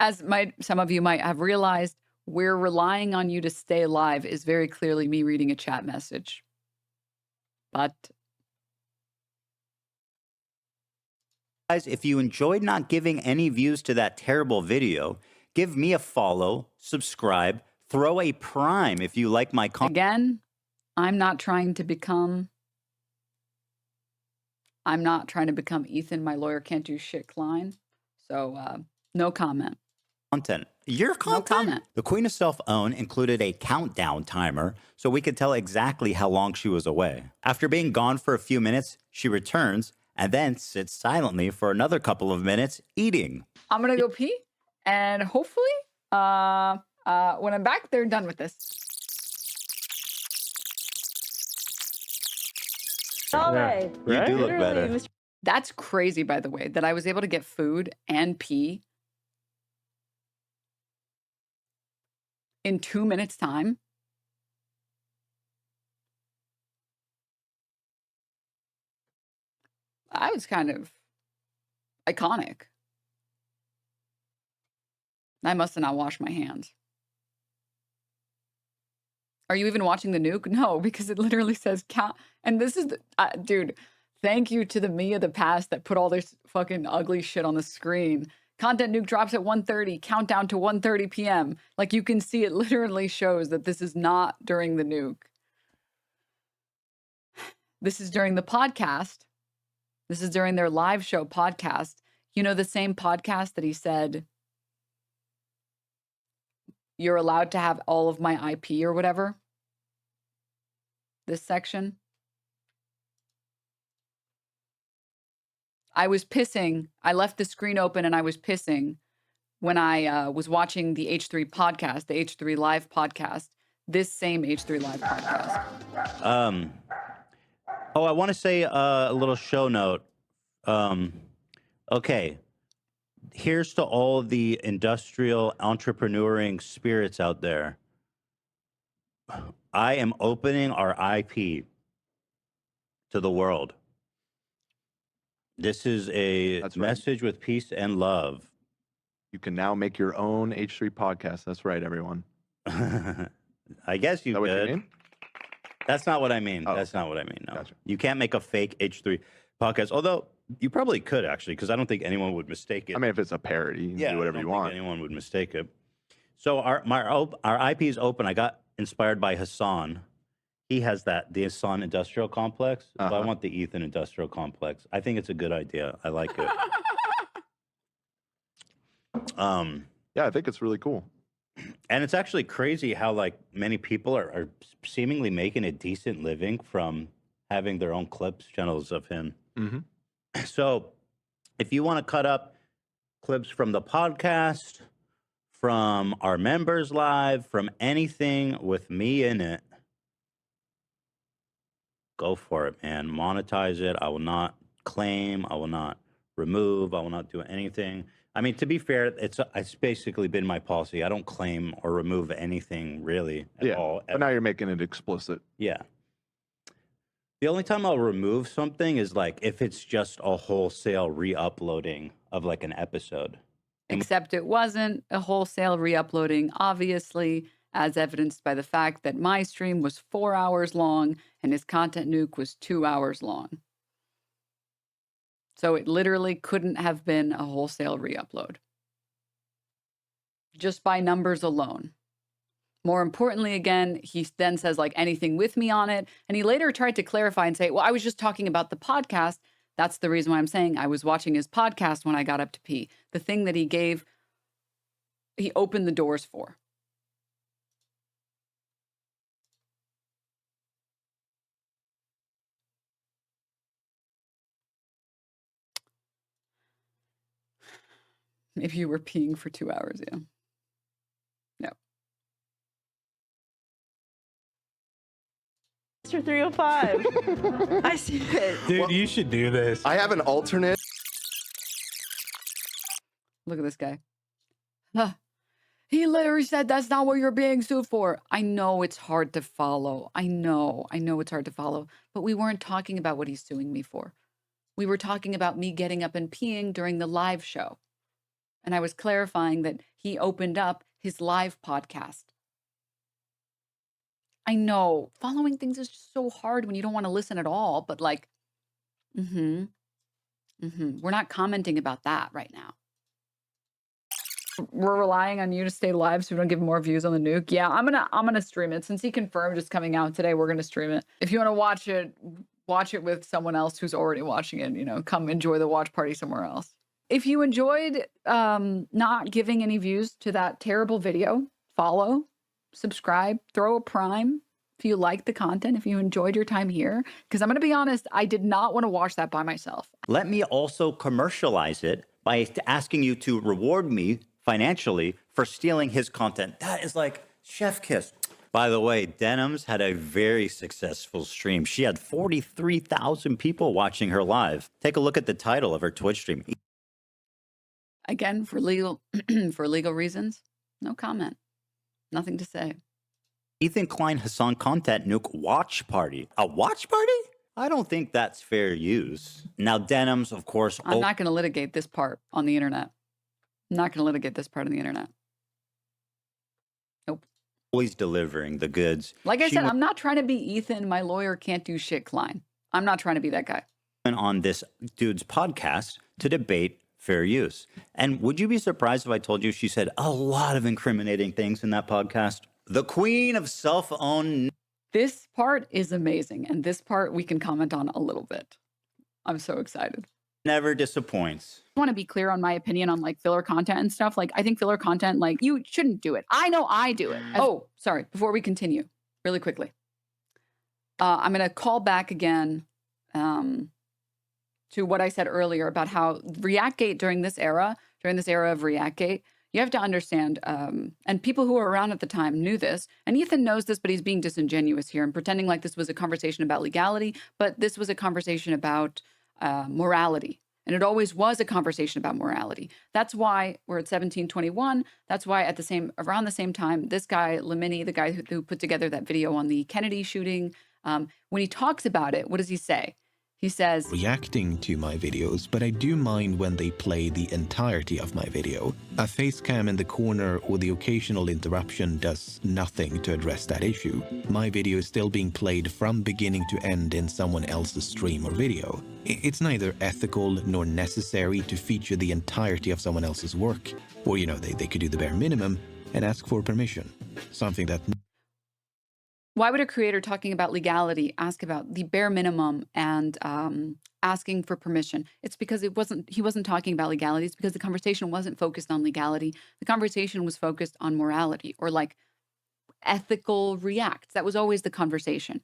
As some of you might have realized, we're relying on you to stay alive is very clearly me reading a chat message. But Guys, if you enjoyed not giving any views to that terrible video, give me a follow, subscribe, throw a prime if you like my content. again, I'm not trying to become Ethan, my lawyer can't do shit, Klein. So no comment. Your content? No comment. The Queen of Self-Own included a countdown timer so we could tell exactly how long she was away. After being gone for a few minutes, she returns and then sits silently for another couple of minutes eating. I'm gonna go pee, and hopefully, when I'm back, they're done with this. Yeah. You do look better. That's crazy, by the way, that I was able to get food and pee in 2 minutes' time. I was kind of iconic. I must have not washed my hands. Are you even watching the nuke? No, because it literally says count. And this is, dude, thank you to the me of the past that put all this fucking ugly shit on the screen. Content nuke drops at 1:30, countdown to 1:30 p.m. Like you can see, it literally shows that this is not during the nuke. This is during the podcast. This is during their live show podcast. You know, the same podcast that he said, you're allowed to have all of my IP or whatever. This section. I was pissing. I left the screen open and I was pissing when I was watching the H3 podcast, the H3 Live podcast, this same H3 Live podcast. Oh, I want to say a little show note. Okay. Here's to all the industrial entrepreneuring spirits out there. I am opening our IP to the world. This is a message with peace and love. You can now make your own H3 podcast. That's right, everyone. I guess you Is that what you could. mean? That's not what I mean. Oh. That's not what I mean. No. Gotcha. You can't make a fake H3 podcast. Although you probably could actually, because I don't think anyone would mistake it. I mean, if it's a parody, you can do whatever I you don't think want. anyone would mistake it. So our IP is open. I got inspired by Hassan. He has the Hassan Industrial Complex. So I want the Ethan Industrial Complex. I think it's a good idea. I like it. Yeah, I think it's really cool. And it's actually crazy how like many people are seemingly making a decent living from having their own clips channels of him. Mm-hmm. So if you want to cut up clips from the podcast, from our members live, from anything with me in it, go for it, man. Monetize it. I will not claim. I will not remove. I will not do anything. I mean, to be fair, it's basically been my policy. I don't claim or remove anything really at all. But now you're making it explicit. Yeah. The only time I'll remove something is like if it's just a wholesale re-uploading of like an episode. Except it wasn't a wholesale re-uploading, obviously, as evidenced by the fact that my stream was 4 hours long and his content nuke was 2 hours long. So it literally couldn't have been a wholesale re-upload. Just by numbers alone. More importantly, again, he then says like anything with me on it. And he later tried to clarify and say, well, I was just talking about the podcast. That's the reason why I'm saying I was watching his podcast when I got up to pee. The thing that he opened the doors for. Maybe you were peeing for 2 hours, yeah. No. Mr. 305. I see it. Dude, you should do this. I have an alternate. Look at this guy. Huh. He literally said that's not what you're being sued for. I know it's hard to follow. I know it's hard to follow. But we weren't talking about what he's suing me for. We were talking about me getting up and peeing during the live show. And I was clarifying that he opened up his live podcast. I know following things is just so hard when you don't want to listen at all, but like, we're not commenting about that right now. We're relying on you to stay live so we don't give more views on the nuke. Yeah, I'm gonna stream it. Since he confirmed it's coming out today, we're gonna stream it. If you want to watch it with someone else who's already watching it, you know, come enjoy the watch party somewhere else. If you enjoyed not giving any views to that terrible video, follow, subscribe, throw a prime if you like the content, if you enjoyed your time here. Because I'm going to be honest, I did not want to watch that by myself. Let me also commercialize it by asking you to reward me financially for stealing his content. That is like chef kiss. By the way, Denims had a very successful stream. She had 43,000 people watching her live. Take a look at the title of her Twitch stream. Again, for legal reasons, no comment. Nothing to say. Ethan Klein Hassan content nuke watch party. A watch party? I don't think that's fair use. Now, Denims, of course. I'm not going to litigate this part on the internet. I'm not going to litigate this part on the internet. Nope. Always delivering the goods. Like I said, I'm not trying to be Ethan, my lawyer can't do shit, Klein. I'm not trying to be that guy. On this dude's podcast to debate fair use. And would you be surprised if I told you she said a lot of incriminating things in that podcast? The queen of self-owned. This part is amazing. And this part we can comment on a little bit. I'm so excited. Never disappoints. I want to be clear on my opinion on like filler content and stuff. Like I think filler content, like you shouldn't do it. I know I do it. Oh, sorry. Before we continue, really quickly. I'm going to call back again to what I said earlier about how ReactGate during this era of ReactGate, you have to understand, and people who were around at the time knew this, and Ethan knows this, but he's being disingenuous here and pretending like this was a conversation about legality, but this was a conversation about morality. And it always was a conversation about morality. That's why we're at 1721. That's why around the same time, this guy, Lamini, the guy who put together that video on the Kennedy shooting, when he talks about it, what does he say? He says, reacting to my videos, but I do mind when they play the entirety of my video. A face cam in the corner or the occasional interruption does nothing to address that issue. My video is still being played from beginning to end in someone else's stream or video. It's neither ethical nor necessary to feature the entirety of someone else's work. Or, you know, they could do the bare minimum and ask for permission. Something that... Why would a creator talking about legality ask about the bare minimum and asking for permission? It's because he wasn't talking about legality. It's because the conversation wasn't focused on legality. The conversation was focused on morality or like ethical reacts. That was always the conversation.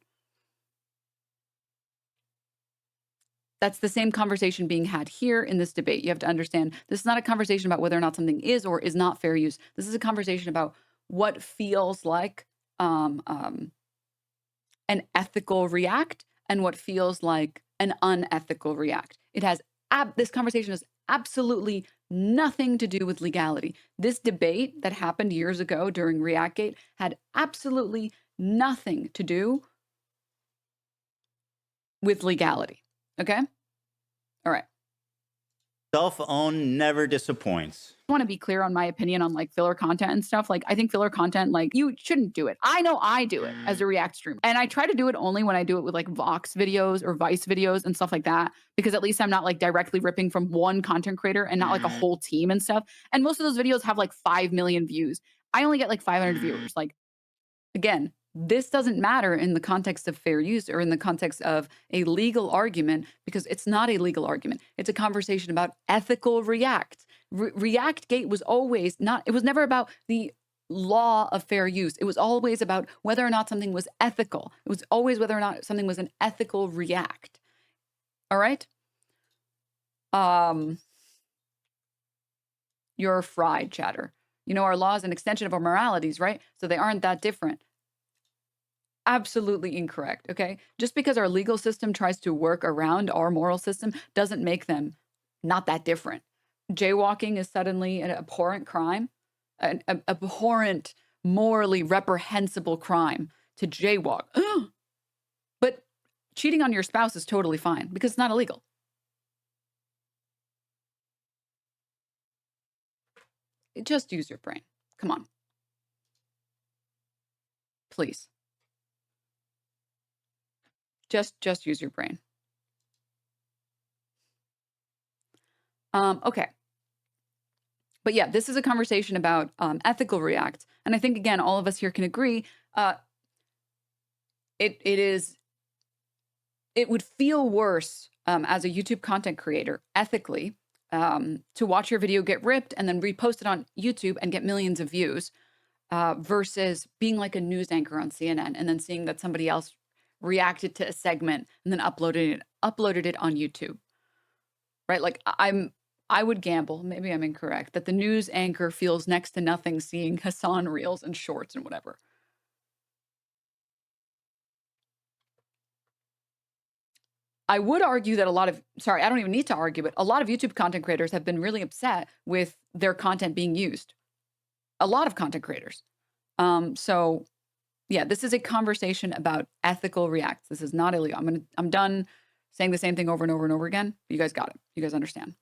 That's the same conversation being had here in this debate. You have to understand this is not a conversation about whether or not something is or is not fair use. This is a conversation about what feels like an ethical react and what feels like an unethical react. This conversation has absolutely nothing to do with legality. This debate that happened years ago during ReactGate had absolutely nothing to do with legality. Okay? All right. Self-owned never disappoints. I want to be clear on my opinion on like filler content and stuff. Like I think filler content, like you shouldn't do it. I know I do it as a React streamer. And I try to do it only when I do it with like Vox videos or Vice videos and stuff like that. Because at least I'm not like directly ripping from one content creator and not like a whole team and stuff. And most of those videos have like 5 million views. I only get like 500 viewers. Like, again, this doesn't matter in the context of fair use or in the context of a legal argument because it's not a legal argument. It's a conversation about ethical React. ReactGate was always it was never about the law of fair use. It was always about whether or not something was ethical. It was always whether or not something was an ethical react. All right? You're fried, chatter. You know, our law is an extension of our moralities, right? So they aren't that different. Absolutely incorrect, okay? Just because our legal system tries to work around our moral system doesn't make them not that different. Jaywalking is suddenly an abhorrent crime, an abhorrent, morally reprehensible crime to jaywalk. But cheating on your spouse is totally fine because it's not illegal. Just use your brain. Come on. Please. Just use your brain. Okay. But yeah, this is a conversation about ethical React. And I think, again, all of us here can agree, it would feel worse as a YouTube content creator, ethically, to watch your video get ripped and then repost it on YouTube and get millions of views, versus being like a news anchor on CNN and then seeing that somebody else reacted to a segment and then uploaded it on YouTube. Right? Like I would gamble, maybe I'm incorrect, that the news anchor feels next to nothing seeing Hassan reels and shorts and whatever. I would argue that I don't even need to argue, but a lot of YouTube content creators have been really upset with their content being used. A lot of content creators. So yeah, this is a conversation about ethical reacts. This is not illegal. I'm done saying the same thing over and over and over again. You guys got it. You guys understand.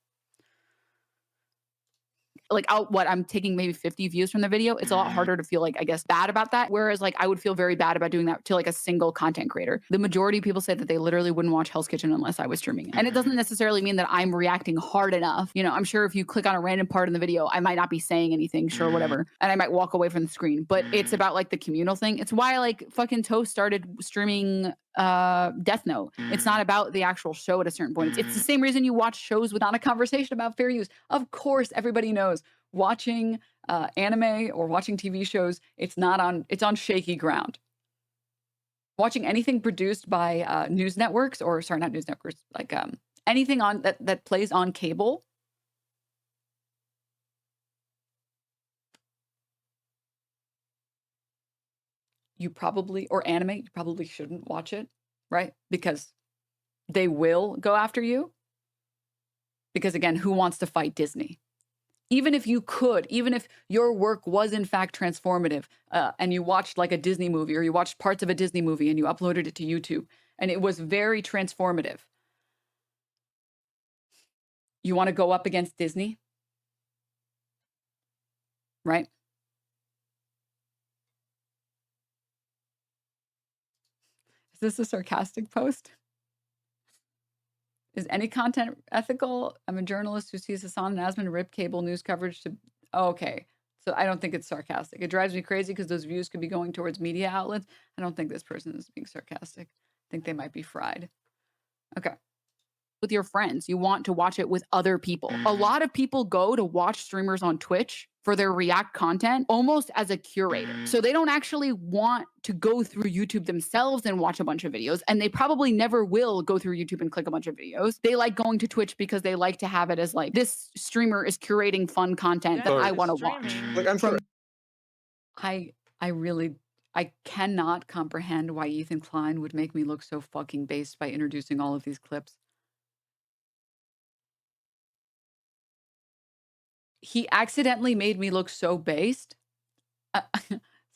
Like I'm taking maybe 50 views from the video. It's a lot harder to feel like, I guess, bad about that. Whereas like I would feel very bad about doing that to like a single content creator. The majority of people say that they literally wouldn't watch Hell's Kitchen unless I was streaming it. And it doesn't necessarily mean that I'm reacting hard enough. You know, I'm sure if you click on a random part in the video, I might not be saying anything, sure, whatever. And I might walk away from the screen. But it's about like the communal thing. It's why like fucking Toast started streaming Death Note. It's not about the actual show at a certain point. It's the same reason you watch shows without a conversation about fair use. Of course, everybody knows watching anime or watching TV shows, it's on shaky ground. Watching anything produced by news networks, or sorry, not news networks, like anything on that plays on cable, or anime, you probably shouldn't watch it, right? Because they will go after you. Because again, who wants to fight Disney? Even if you could, even if your work was in fact transformative, and you watched like a Disney movie, or you watched parts of a Disney movie and you uploaded it to YouTube and it was very transformative, you want to go up against Disney? Right? Is this a sarcastic post? Is any content ethical? I'm a journalist who sees Hassan and Asman rip cable news coverage to... Oh, okay. So I don't think it's sarcastic. It drives me crazy because those views could be going towards media outlets. I don't think this person is being sarcastic. I think they might be fried. Okay. With your friends, you want to watch it with other people. A lot of people go to watch streamers on Twitch for their React content almost as a curator. So they don't actually want to go through YouTube themselves and watch a bunch of videos. And they probably never will go through YouTube and click a bunch of videos. They like going to Twitch because they like to have it as like, this streamer is curating fun content that I want to watch. Like, I'm sure. I cannot comprehend why Ethan Klein would make me look so fucking based by introducing all of these clips. He accidentally made me look so based.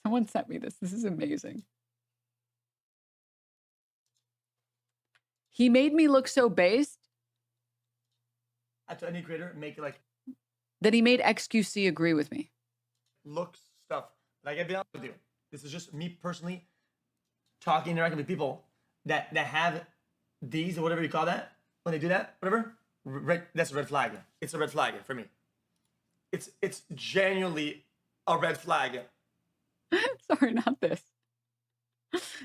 Someone sent me this. This is amazing. He made me look so based. To any creator, make it like that he made XQC agree with me. Looks stuff. Like, I gotta be honest with you. This is just me personally talking, interacting with people that have these or whatever you call that. When they do that, whatever, that's a red flag. It's a red flag for me. It's genuinely a red flag. Sorry, not this.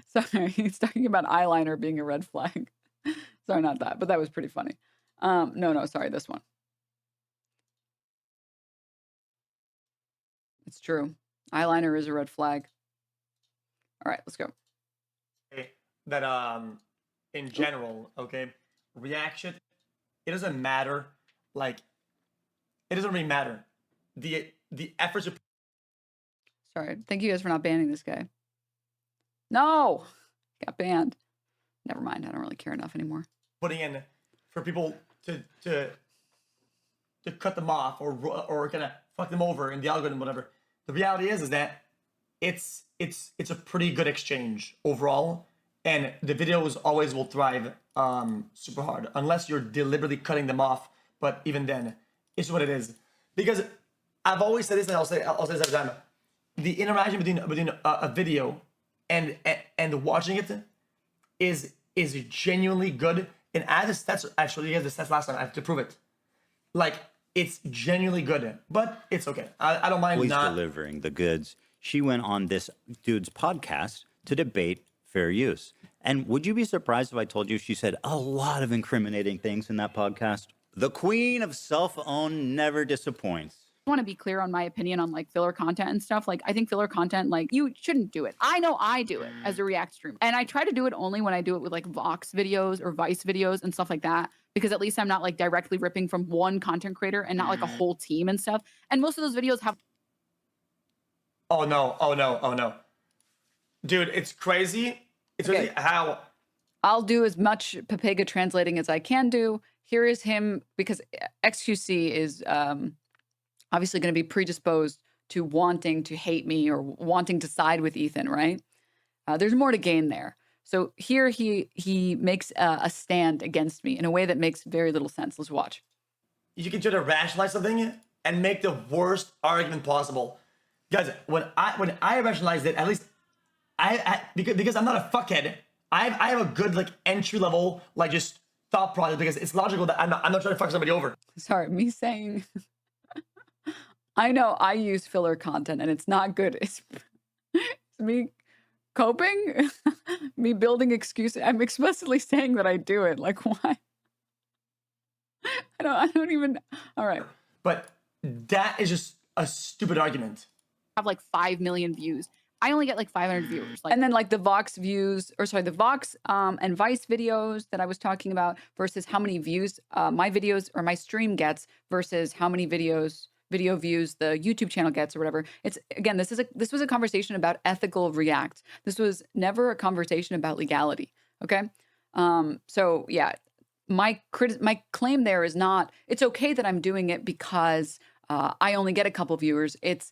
Sorry, he's talking about eyeliner being a red flag. Sorry, not that, but that was pretty funny. No, sorry, this one. It's true. Eyeliner is a red flag. All right, let's go. That in general, okay, reaction, it doesn't matter. Like, it doesn't really matter. The efforts of... Sorry, thank you guys for not banning this guy. No, got banned. Never mind, I don't really care enough anymore. Putting in for people to cut them off or kind of fuck them over in the algorithm, whatever. The reality is that it's a pretty good exchange overall, and the videos always will thrive super hard unless you're deliberately cutting them off. But even then, it's what it is. Because I've always said this, and I'll say this every time. The interaction between a video and watching it is genuinely good. And I had the stats, actually, you guys the stats last time. I have to prove it. Like, it's genuinely good, but it's okay. I don't mind Always not delivering the goods. She went on this dude's podcast to debate fair use. And would you be surprised if I told you she said a lot of incriminating things in that podcast? The queen of self-own never disappoints. I want to be clear on my opinion on like filler content and stuff. Like, I think filler content, like, you shouldn't do it. I know I do it as a React streamer. And I try to do it only when I do it with like Vox videos or Vice videos and stuff like that, because at least I'm not like directly ripping from one content creator and not like a whole team and stuff. And most of those videos have. Oh no. Dude, it's crazy. It's Okay. crazy how. I'll do as much Papega translating as I can do. Here is him, because XQC is obviously going to be predisposed to wanting to hate me or wanting to side with Ethan, right? There's more to gain there. So here he makes a stand against me in a way that makes very little sense. Let's watch. You can try to rationalize something and make the worst argument possible. Guys, when I rationalized it, at least because I'm not a fuckhead, I have a good like entry level like just thought process, because it's logical that I'm not trying to fuck somebody over. Sorry, me saying I know I use filler content and it's not good. It's me coping, me building excuses. I'm explicitly saying that I do it. Like, why? I don't even. All right. But that is just a stupid argument. Have like 5 million views. I only get like 500 viewers. Like, and then like the Vox views, or sorry, the Vox and Vice videos that I was talking about versus how many views my videos or my stream gets versus how many video views the YouTube channel gets or whatever. It's, again, this was a conversation about ethical React. This was never a conversation about legality. Okay. So yeah, my claim there is not, it's okay that I'm doing it because I only get a couple viewers. It's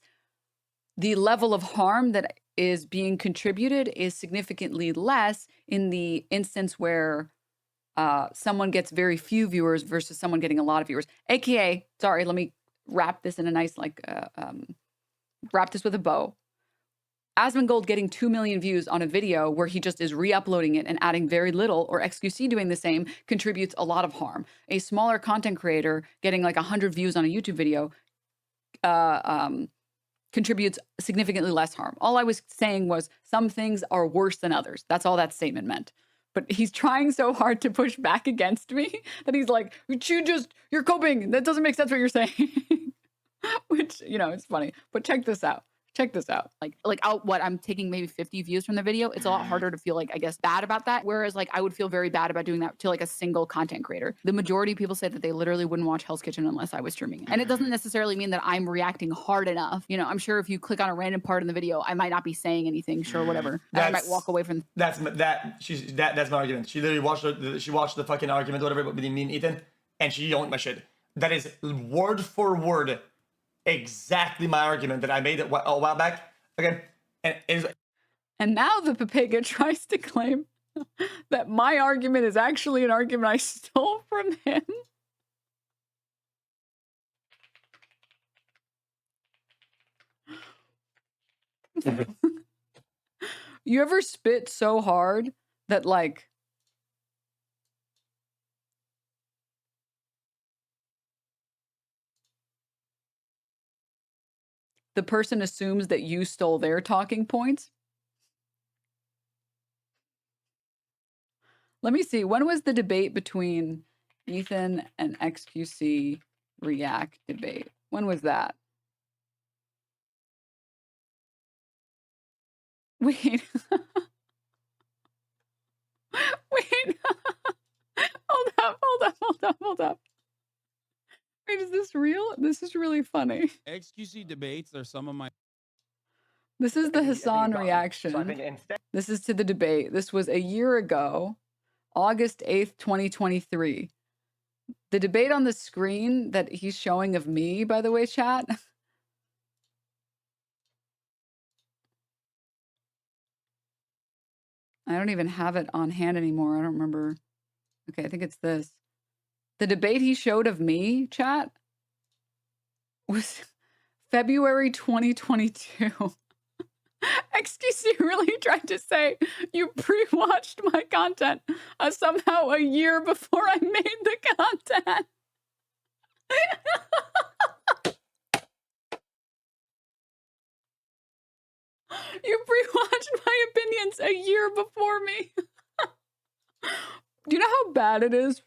the level of harm that is being contributed is significantly less in the instance where someone gets very few viewers versus someone getting a lot of viewers. AKA, sorry, let me wrap this in a nice, like, wrap this with a bow. Asmongold getting 2 million views on a video where he just is re-uploading it and adding very little, or XQC doing the same, contributes a lot of harm. A smaller content creator getting like 100 views on a YouTube video contributes significantly less harm. All I was saying was some things are worse than others. That's all that statement meant. But he's trying so hard to push back against me that he's like, you're coping. That doesn't make sense what you're saying. Which, you know, it's funny. But check this out. Check this out. I'm taking maybe 50 views from the video. It's a lot harder to feel like, I guess, bad about that. Whereas like I would feel very bad about doing that to like a single content creator. The majority of people say that they literally wouldn't watch Hell's Kitchen unless I was streaming it. And it doesn't necessarily mean that I'm reacting hard enough. You know, I'm sure if you click on a random part in the video, I might not be saying anything, sure, whatever. And I might walk away from. That's my argument. She literally watched the fucking argument, whatever, between me and Ethan, and she owned my shit. That is word for word exactly my argument that I made a while back. Okay, and now the Papega tries to claim that my argument is actually an argument I stole from him. You ever spit so hard that like the person assumes that you stole their talking points? Let me see. When was the debate between Ethan and XQC React debate? When was that? Wait. Wait. Hold up. Wait, is this real? This is really funny. XQC debates are some of my. This is the Hassan reaction. So I think instead. This is to the debate. This was a year ago, August 8th, 2023. The debate on the screen that he's showing of me, by the way, chat. I don't even have it on hand anymore. I don't remember. Okay, I think it's this. The debate he showed of me, chat, was February 2022. XQC really tried to say you pre-watched my content somehow a year before I made the content. You pre-watched my opinions a year before me. Do you know how bad it is?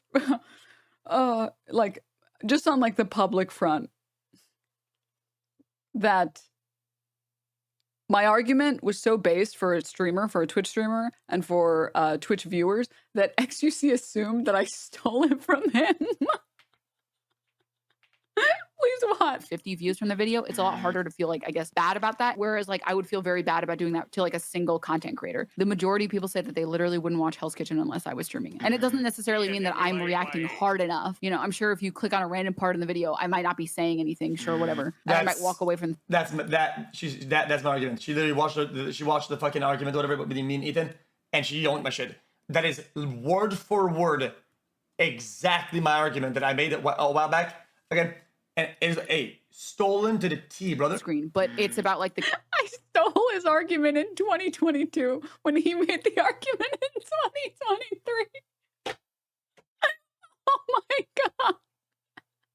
Like, just on like the public front, that my argument was so based for a streamer, for a Twitch streamer, and for Twitch viewers, that XQC assumed that I stole it from him. Please watch. 50 views from the video, it's a lot harder to feel like, I guess, bad about that. Whereas like I would feel very bad about doing that to like a single content creator. The majority of people say that they literally wouldn't watch Hell's Kitchen unless I was streaming it. And it doesn't necessarily mean that I'm reacting hard enough. You know, I'm sure if you click on a random part in the video, I might not be saying anything, sure, whatever. And I might walk away from. That's my argument. She literally watched the fucking argument, whatever, between me and Ethan, and she owned my shit. That is word for word exactly my argument that I made a while back. Again. And it's stolen to the T, brother. Screen, but it's about like the. I stole his argument in 2022 when he made the argument in 2023. Oh my god,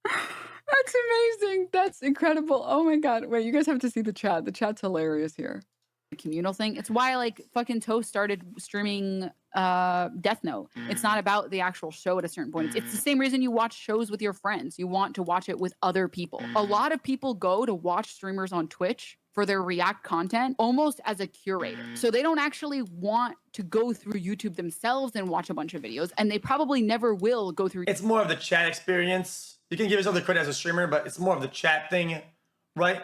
that's amazing. That's incredible. Oh my god. Wait, you guys have to see the chat. The chat's hilarious here. The communal thing. It's why like fucking Toast started streaming Death Note. It's not about the actual show at a certain point. It's the same reason you watch shows with your friends. You want to watch it with other people. A lot of people go to watch streamers on Twitch for their React content almost as a curator. So they don't actually want to go through YouTube themselves and watch a bunch of videos, and they probably never will go through. It's more of the chat experience. You can give yourself the credit as a streamer, but it's more of the chat thing, right?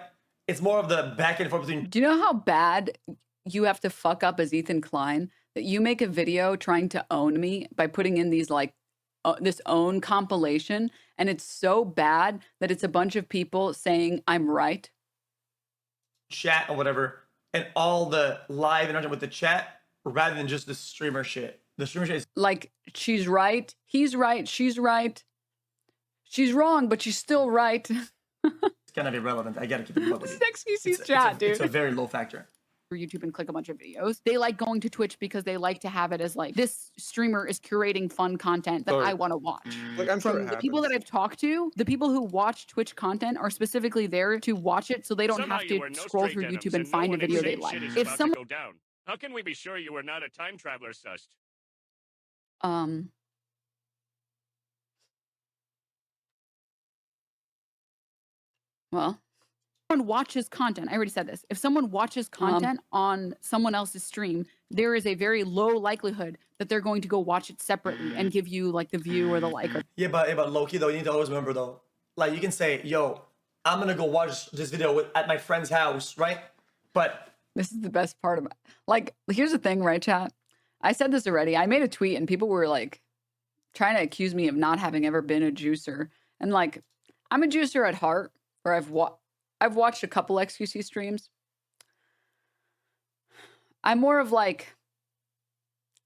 It's more of the back and forth between. Do you know how bad you have to fuck up as Ethan Klein that you make a video trying to own me by putting in these like this own compilation, and it's so bad that it's a bunch of people saying I'm right? Chat or whatever, and all the live interaction with the chat rather than just the streamer shit. The streamer shit is like she's right, he's right, she's right, she's wrong, but she's still right. It's kind of irrelevant. I gotta keep it public. This is XQC's chat, dude. It's a very low factor. YouTube and click a bunch of videos. They like going to Twitch because they like to have it as like, this streamer is curating fun content that I want to watch. Like, I'm sure From the people that I've talked to, the people who watch Twitch content are specifically there to watch it so they don't Somehow have you to were no scroll stray through Denims, YouTube and and find no a one video they insane like. shit is If about someone to go down. How can we be sure you were not a time traveler sussed? Well, someone watches content. I already said this. If someone watches content on someone else's stream, there is a very low likelihood that they're going to go watch it separately and give you like the view or the like. Yeah, but low-key though, you need to always remember though, like you can say, yo, I'm gonna go watch this video at my friend's house, right? But this is the best part of it. Like, here's the thing, right, chat? I said this already. I made a tweet and people were like trying to accuse me of not having ever been a juicer. And like, I'm a juicer at heart, or I've watched a couple XQC streams. I'm more of like,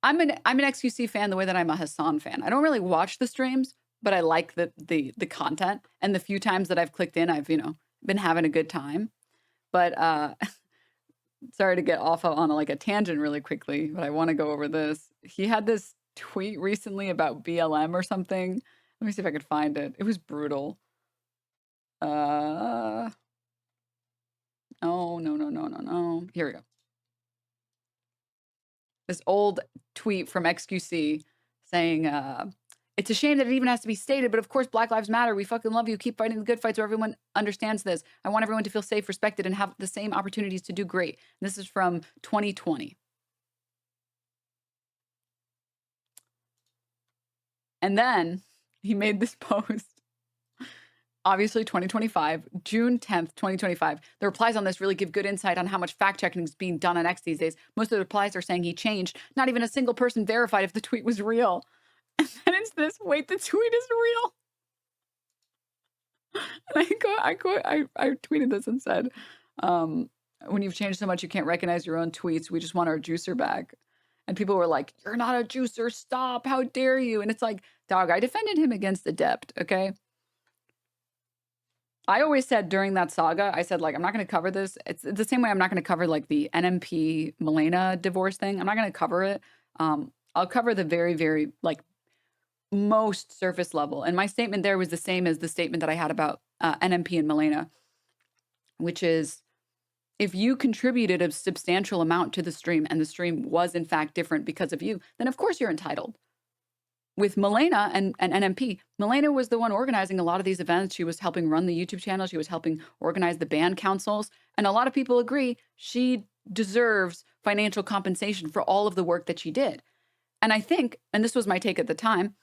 I'm an XQC fan the way that I'm a Hassan fan. I don't really watch the streams, but I like the content. And the few times that I've clicked in, I've, you know, been having a good time. But sorry to get off on like a tangent really quickly, but I want to go over this. He had this tweet recently about BLM or something. Let me see if I could find it. It was brutal. Oh, no. Here we go. This old tweet from XQC saying, it's a shame that it even has to be stated, but of course, Black Lives Matter. We fucking love you. Keep fighting the good fight so everyone understands this. I want everyone to feel safe, respected, and have the same opportunities to do great. And this is from 2020. And then he made this post. Obviously, 2025, June 10th, 2025. The replies on this really give good insight on how much fact-checking is being done on X these days. Most of the replies are saying he changed. Not even a single person verified if the tweet was real. And then it's this, wait, the tweet is real. And I tweeted this and said, when you've changed so much you can't recognize your own tweets, we just want our juicer back. And people were like, you're not a juicer, stop, how dare you? And it's like, dog, I defended him against Adept, okay? I always said during that saga, I said, like, I'm not going to cover this. It's the same way I'm not going to cover, like, the NMP Milena divorce thing. I'm not going to cover it. I'll cover the very, very, like, most surface level. And my statement there was the same as the statement that I had about NMP and Milena, which is, if you contributed a substantial amount to the stream and the stream was, in fact, different because of you, then, of course, you're entitled. With Milena and NMP, Milena was the one organizing a lot of these events. She was helping run the YouTube channel. She was helping organize the band councils. And a lot of people agree she deserves financial compensation for all of the work that she did. And I think, and this was my take at the time,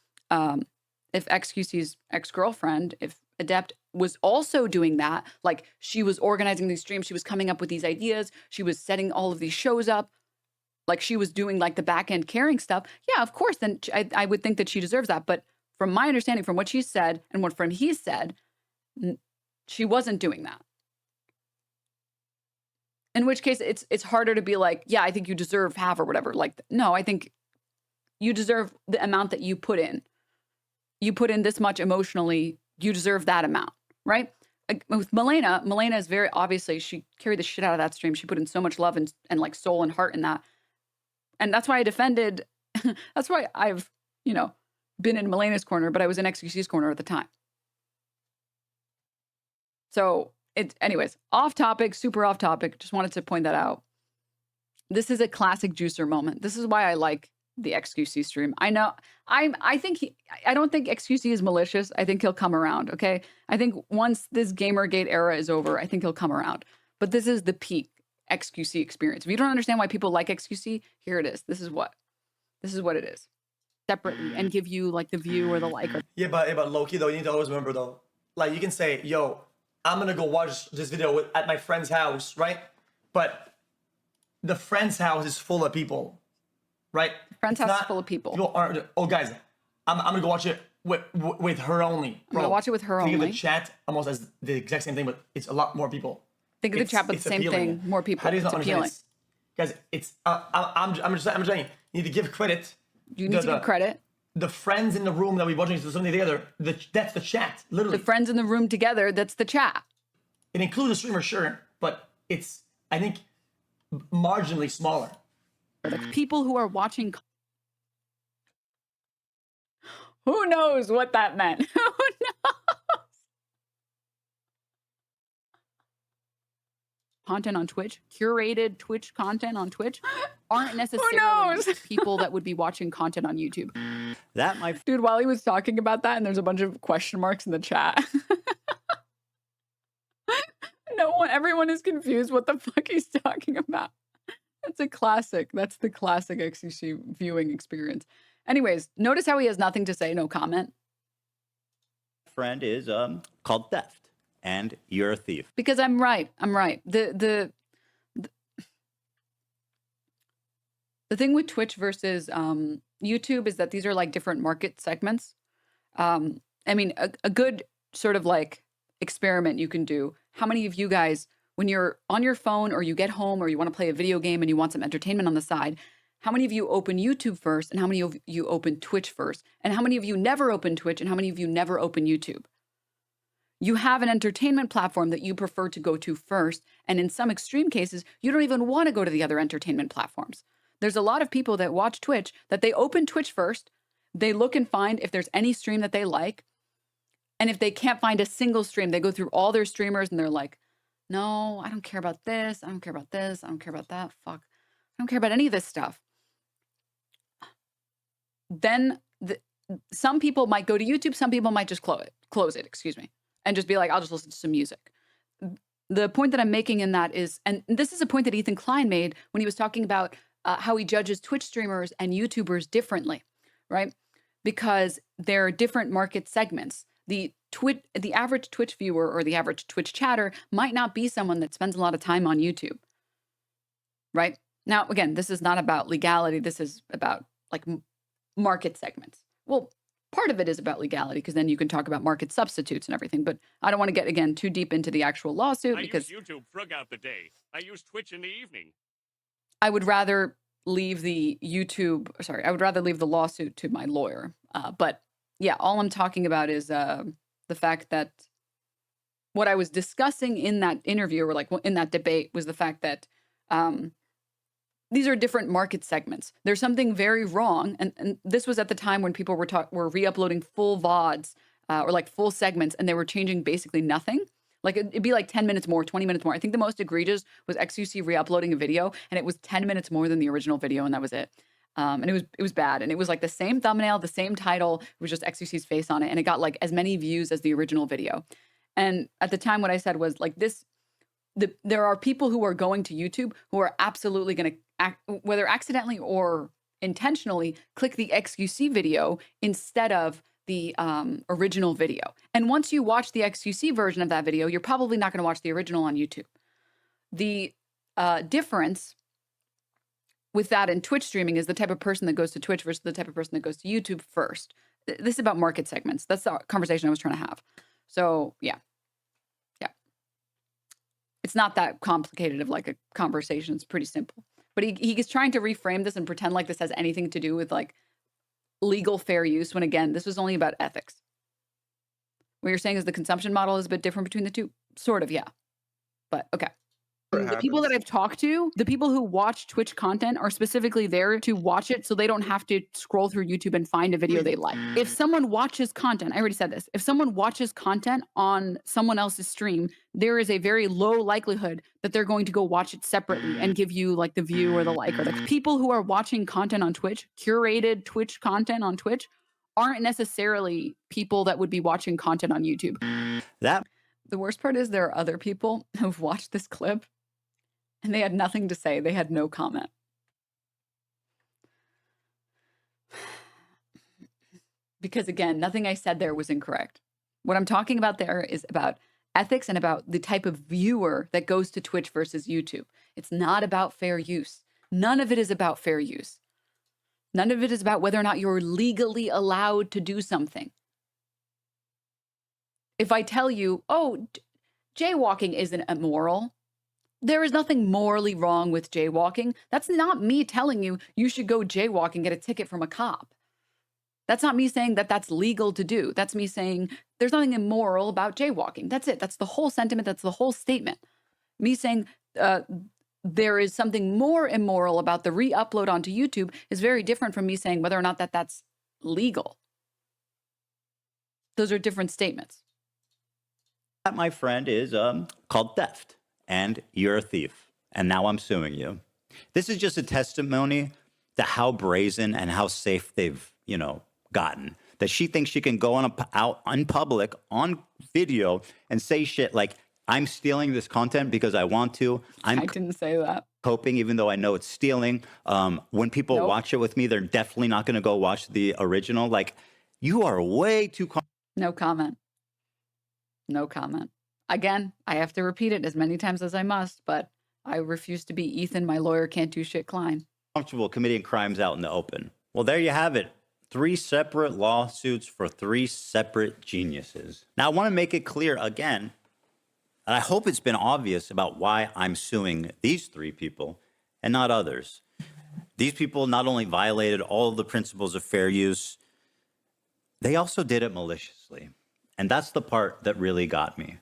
if XQC's ex-girlfriend, if Adept was also doing that, like she was organizing these streams, she was coming up with these ideas, she was setting all of these shows up, like she was doing like the back end caring stuff. Yeah, of course, then I would think that she deserves that. But from my understanding, from what she said and what from he said, she wasn't doing that. In which case, it's harder to be like, yeah, I think you deserve half or whatever. Like, no, I think you deserve the amount that you put in. You put in this much emotionally, you deserve that amount, right? With Milena is very obviously, she carried the shit out of that stream. She put in so much love and like soul and heart in that. And that's why I defended, that's why I've, been in Milena's corner, but I was in XQC's corner at the time. So anyways, off topic, super off topic. Just wanted to point that out. This is a classic juicer moment. This is why I like the XQC stream. I know, I don't think XQC is malicious. I think he'll come around, okay? I think once this Gamergate era is over, I think he'll come around. But this is the peak XQC experience. If you don't understand why people like XQC, here it is. This is what it is. Separately, and give you like the view or the like. Yeah, but low-key though, you need to always remember though, like you can say, yo, I'm gonna go watch this video at my friend's house, right? But the friend's house is full of people, right? Friend's house is full of people. People aren't, oh guys, I'm gonna go watch it with her only. I'm gonna watch it with her only. Think of only. the chat almost as the exact same thing, but it's a lot more people. Think of the chat, but the same thing, more people. How do you It's not understand appealing. Guys, it's I'm just saying, you need to give credit. You need to give credit. The friends in the room that we're watching something together, that's the chat, literally. The friends in the room together, that's the chat. It includes the streamer, sure, but it's, I think, marginally smaller. The people who are watching. Who knows what that meant? Who knows? Content on Twitch, curated Twitch content on Twitch, aren't necessarily people that would be watching content on YouTube. That might. Dude, while he was talking about that, and there's a bunch of question marks in the chat. Everyone is confused what the fuck he's talking about. That's a classic. That's the classic XQC viewing experience. Anyways, notice how he has nothing to say, no comment. Friend is called theft. And you're a thief. Because I'm right. I'm right. The thing with Twitch versus YouTube is that these are like different market segments. I mean, a good sort of like experiment you can do. How many of you guys, when you're on your phone or you get home or you want to play a video game and you want some entertainment on the side, how many of you open YouTube first and how many of you open Twitch first? And how many of you never open Twitch and how many of you never open YouTube? You have an entertainment platform that you prefer to go to first. And in some extreme cases, you don't even want to go to the other entertainment platforms. There's a lot of people that watch Twitch that they open Twitch first. They look and find if there's any stream that they like. And if they can't find a single stream, they go through all their streamers and they're like, no, I don't care about this. I don't care about this. I don't care about that. Fuck. I don't care about any of this stuff. Then some people might go to YouTube. Some people might just close it, excuse me. And just be like, I'll just listen to some music. The point that I'm making in that is, and this is a point that Ethan Klein made when he was talking about how he judges Twitch streamers and YouTubers differently, right? Because they're different market segments. The average Twitch viewer or the average Twitch chatter might not be someone that spends a lot of time on YouTube, right? Now, again, this is not about legality. This is about like market segments. Well, part of it is about legality because then you can talk about market substitutes and everything. But I don't want to get, again, too deep into the actual lawsuit because I use YouTube throughout the day. I use Twitch in the evening. I would rather leave the I would rather leave the lawsuit to my lawyer. But yeah, all I'm talking about is the fact that what I was discussing in that interview, or like in that debate, was the fact that these are different market segments. There's something very wrong, and this was at the time when people were re-uploading full VODs or like full segments, and they were changing basically nothing. Like it'd be like 10 minutes more, 20 minutes more. I think the most egregious was XQC re-uploading a video, and it was 10 minutes more than the original video, and that was it. And it was bad, and it was like the same thumbnail, the same title. It was just XQC's face on it, and it got like as many views as the original video. And at the time, what I said was like this. There are people who are going to YouTube who are absolutely going to, whether accidentally or intentionally, click the XQC video instead of the original video. And once you watch the XQC version of that video, you're probably not going to watch the original on YouTube. The difference with that in Twitch streaming is the type of person that goes to Twitch versus the type of person that goes to YouTube first. This is about market segments. That's the conversation I was trying to have. So yeah. It's not that complicated of like a conversation. It's pretty simple. But he's trying to reframe this and pretend like this has anything to do with like legal fair use, when again, this was only about ethics. What you're saying is the consumption model is a bit different between the two. Sort of, yeah. But okay. The people that I've talked to, the people who watch Twitch content are specifically there to watch it so they don't have to scroll through YouTube and find a video they like. If someone watches content, I already said this, if someone watches content on someone else's stream, there is a very low likelihood that they're going to go watch it separately and give you like the view or the like. Or the people who are watching content on Twitch, curated Twitch content on Twitch, aren't necessarily people that would be watching content on YouTube. The worst part is there are other people who've watched this clip and they had nothing to say. They had no comment. Because again, nothing I said there was incorrect. What I'm talking about there is about ethics and about the type of viewer that goes to Twitch versus YouTube. It's not about fair use. None of it is about fair use. None of it is about whether or not you're legally allowed to do something. If I tell you, oh, jaywalking isn't immoral, there is nothing morally wrong with jaywalking. That's not me telling you you should go jaywalk and get a ticket from a cop. That's not me saying that that's legal to do. That's me saying there's nothing immoral about jaywalking. That's it. That's the whole sentiment. That's the whole statement. Me saying there is something more immoral about the re-upload onto YouTube is very different from me saying whether or not that's legal. Those are different statements. That, my friend, is called theft. And you're a thief. And now I'm suing you. This is just a testimony to how brazen and how safe they've, gotten. That she thinks she can go out in public on video and say shit like, I'm stealing this content because I want to. I didn't say that. Coping, even though I know it's stealing. When people watch it with me, they're definitely not going to go watch the original. Like, you are way too... No comment. No comment. Again, I have to repeat it as many times as I must, but I refuse to be Ethan, my lawyer can't do shit, Klein. Comfortable committing crimes out in the open. Well, there you have it. 3 separate lawsuits for 3 separate geniuses. Now, I want to make it clear again, and I hope it's been obvious about why I'm suing these 3 people and not others. These people not only violated all of the principles of fair use, they also did it maliciously. And that's the part that really got me.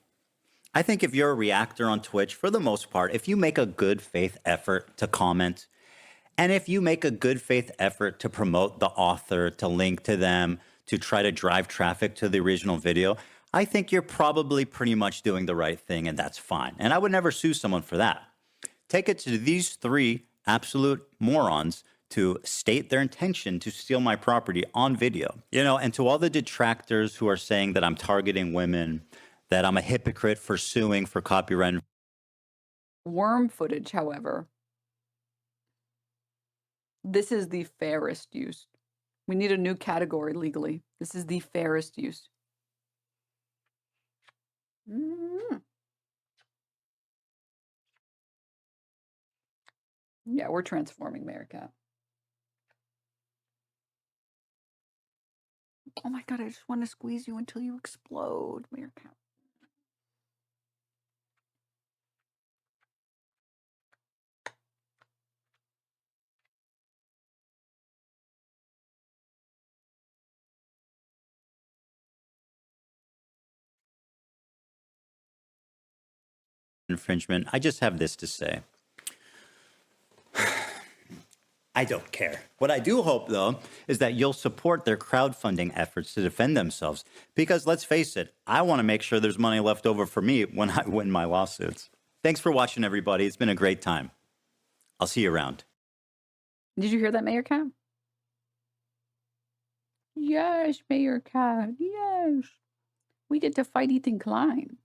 I think if you're a reactor on Twitch, for the most part, if you make a good faith effort to comment, and if you make a good faith effort to promote the author, to link to them, to try to drive traffic to the original video, I think you're probably pretty much doing the right thing, and that's fine. And I would never sue someone for that. Take it to these 3 absolute morons to state their intention to steal my property on video. And to all the detractors who are saying that I'm targeting women, that I'm a hypocrite for suing for copyright. Worm footage, however, this is the fairest use. We need a new category legally. This is the fairest use. Yeah, we're transforming Meerkat. Oh my God, I just want to squeeze you until you explode, Meerkat. infringement. I just have this to say. I don't care. What I do hope, though, is that you'll support their crowdfunding efforts to defend themselves. Because let's face it, I want to make sure there's money left over for me when I win my lawsuits. Thanks for watching, everybody. It's been a great time. I'll see you around. Did you hear that, Mayor Cat? Yes, Mayor Cat. Yes. We get to fight Ethan Klein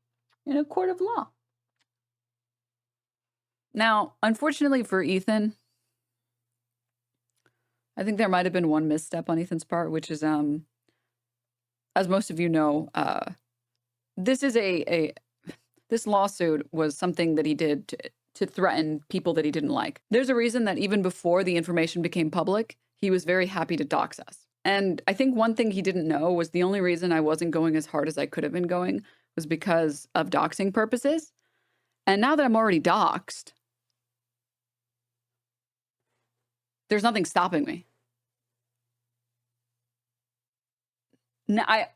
in a court of law. Now, unfortunately for Ethan, I think there might have been one misstep on Ethan's part, which is, as most of you know, this is this lawsuit was something that he did to threaten people that he didn't like. There's a reason that even before the information became public, he was very happy to dox us. And I think one thing he didn't know was the only reason I wasn't going as hard as I could have been going was because of doxing purposes. And now that I'm already doxed, there's nothing stopping me. Now, I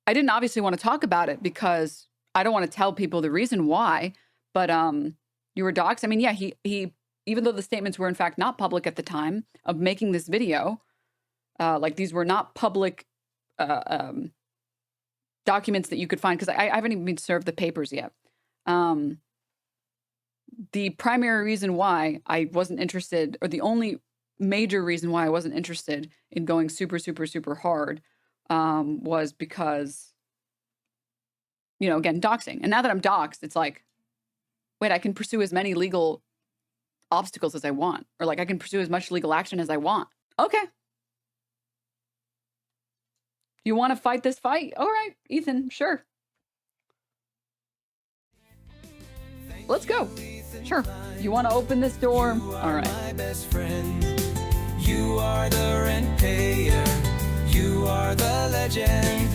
didn't obviously want to talk about it because I don't want to tell people the reason why, but you were doxxed. I mean, yeah, he even though the statements were in fact not public at the time of making this video, like these were not public documents that you could find, because I haven't even been served the papers yet. The primary reason why I wasn't interested, or the only major reason why I wasn't interested in going super, super, super hard was because, you know, again, doxing. And now that I'm doxed, it's like, wait, I can pursue as many legal obstacles as I want, or like I can pursue as much legal action as I want. Okay. You want to fight this fight? All right, Ethan, sure. Let's go. Sure. You want to open this door? All right. My best friend. You are the rent payer. You are the legend.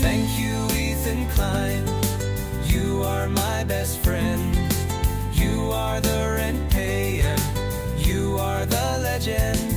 Thank you, Ethan Klein. You are my best friend. You are the rent payer. You are the legend.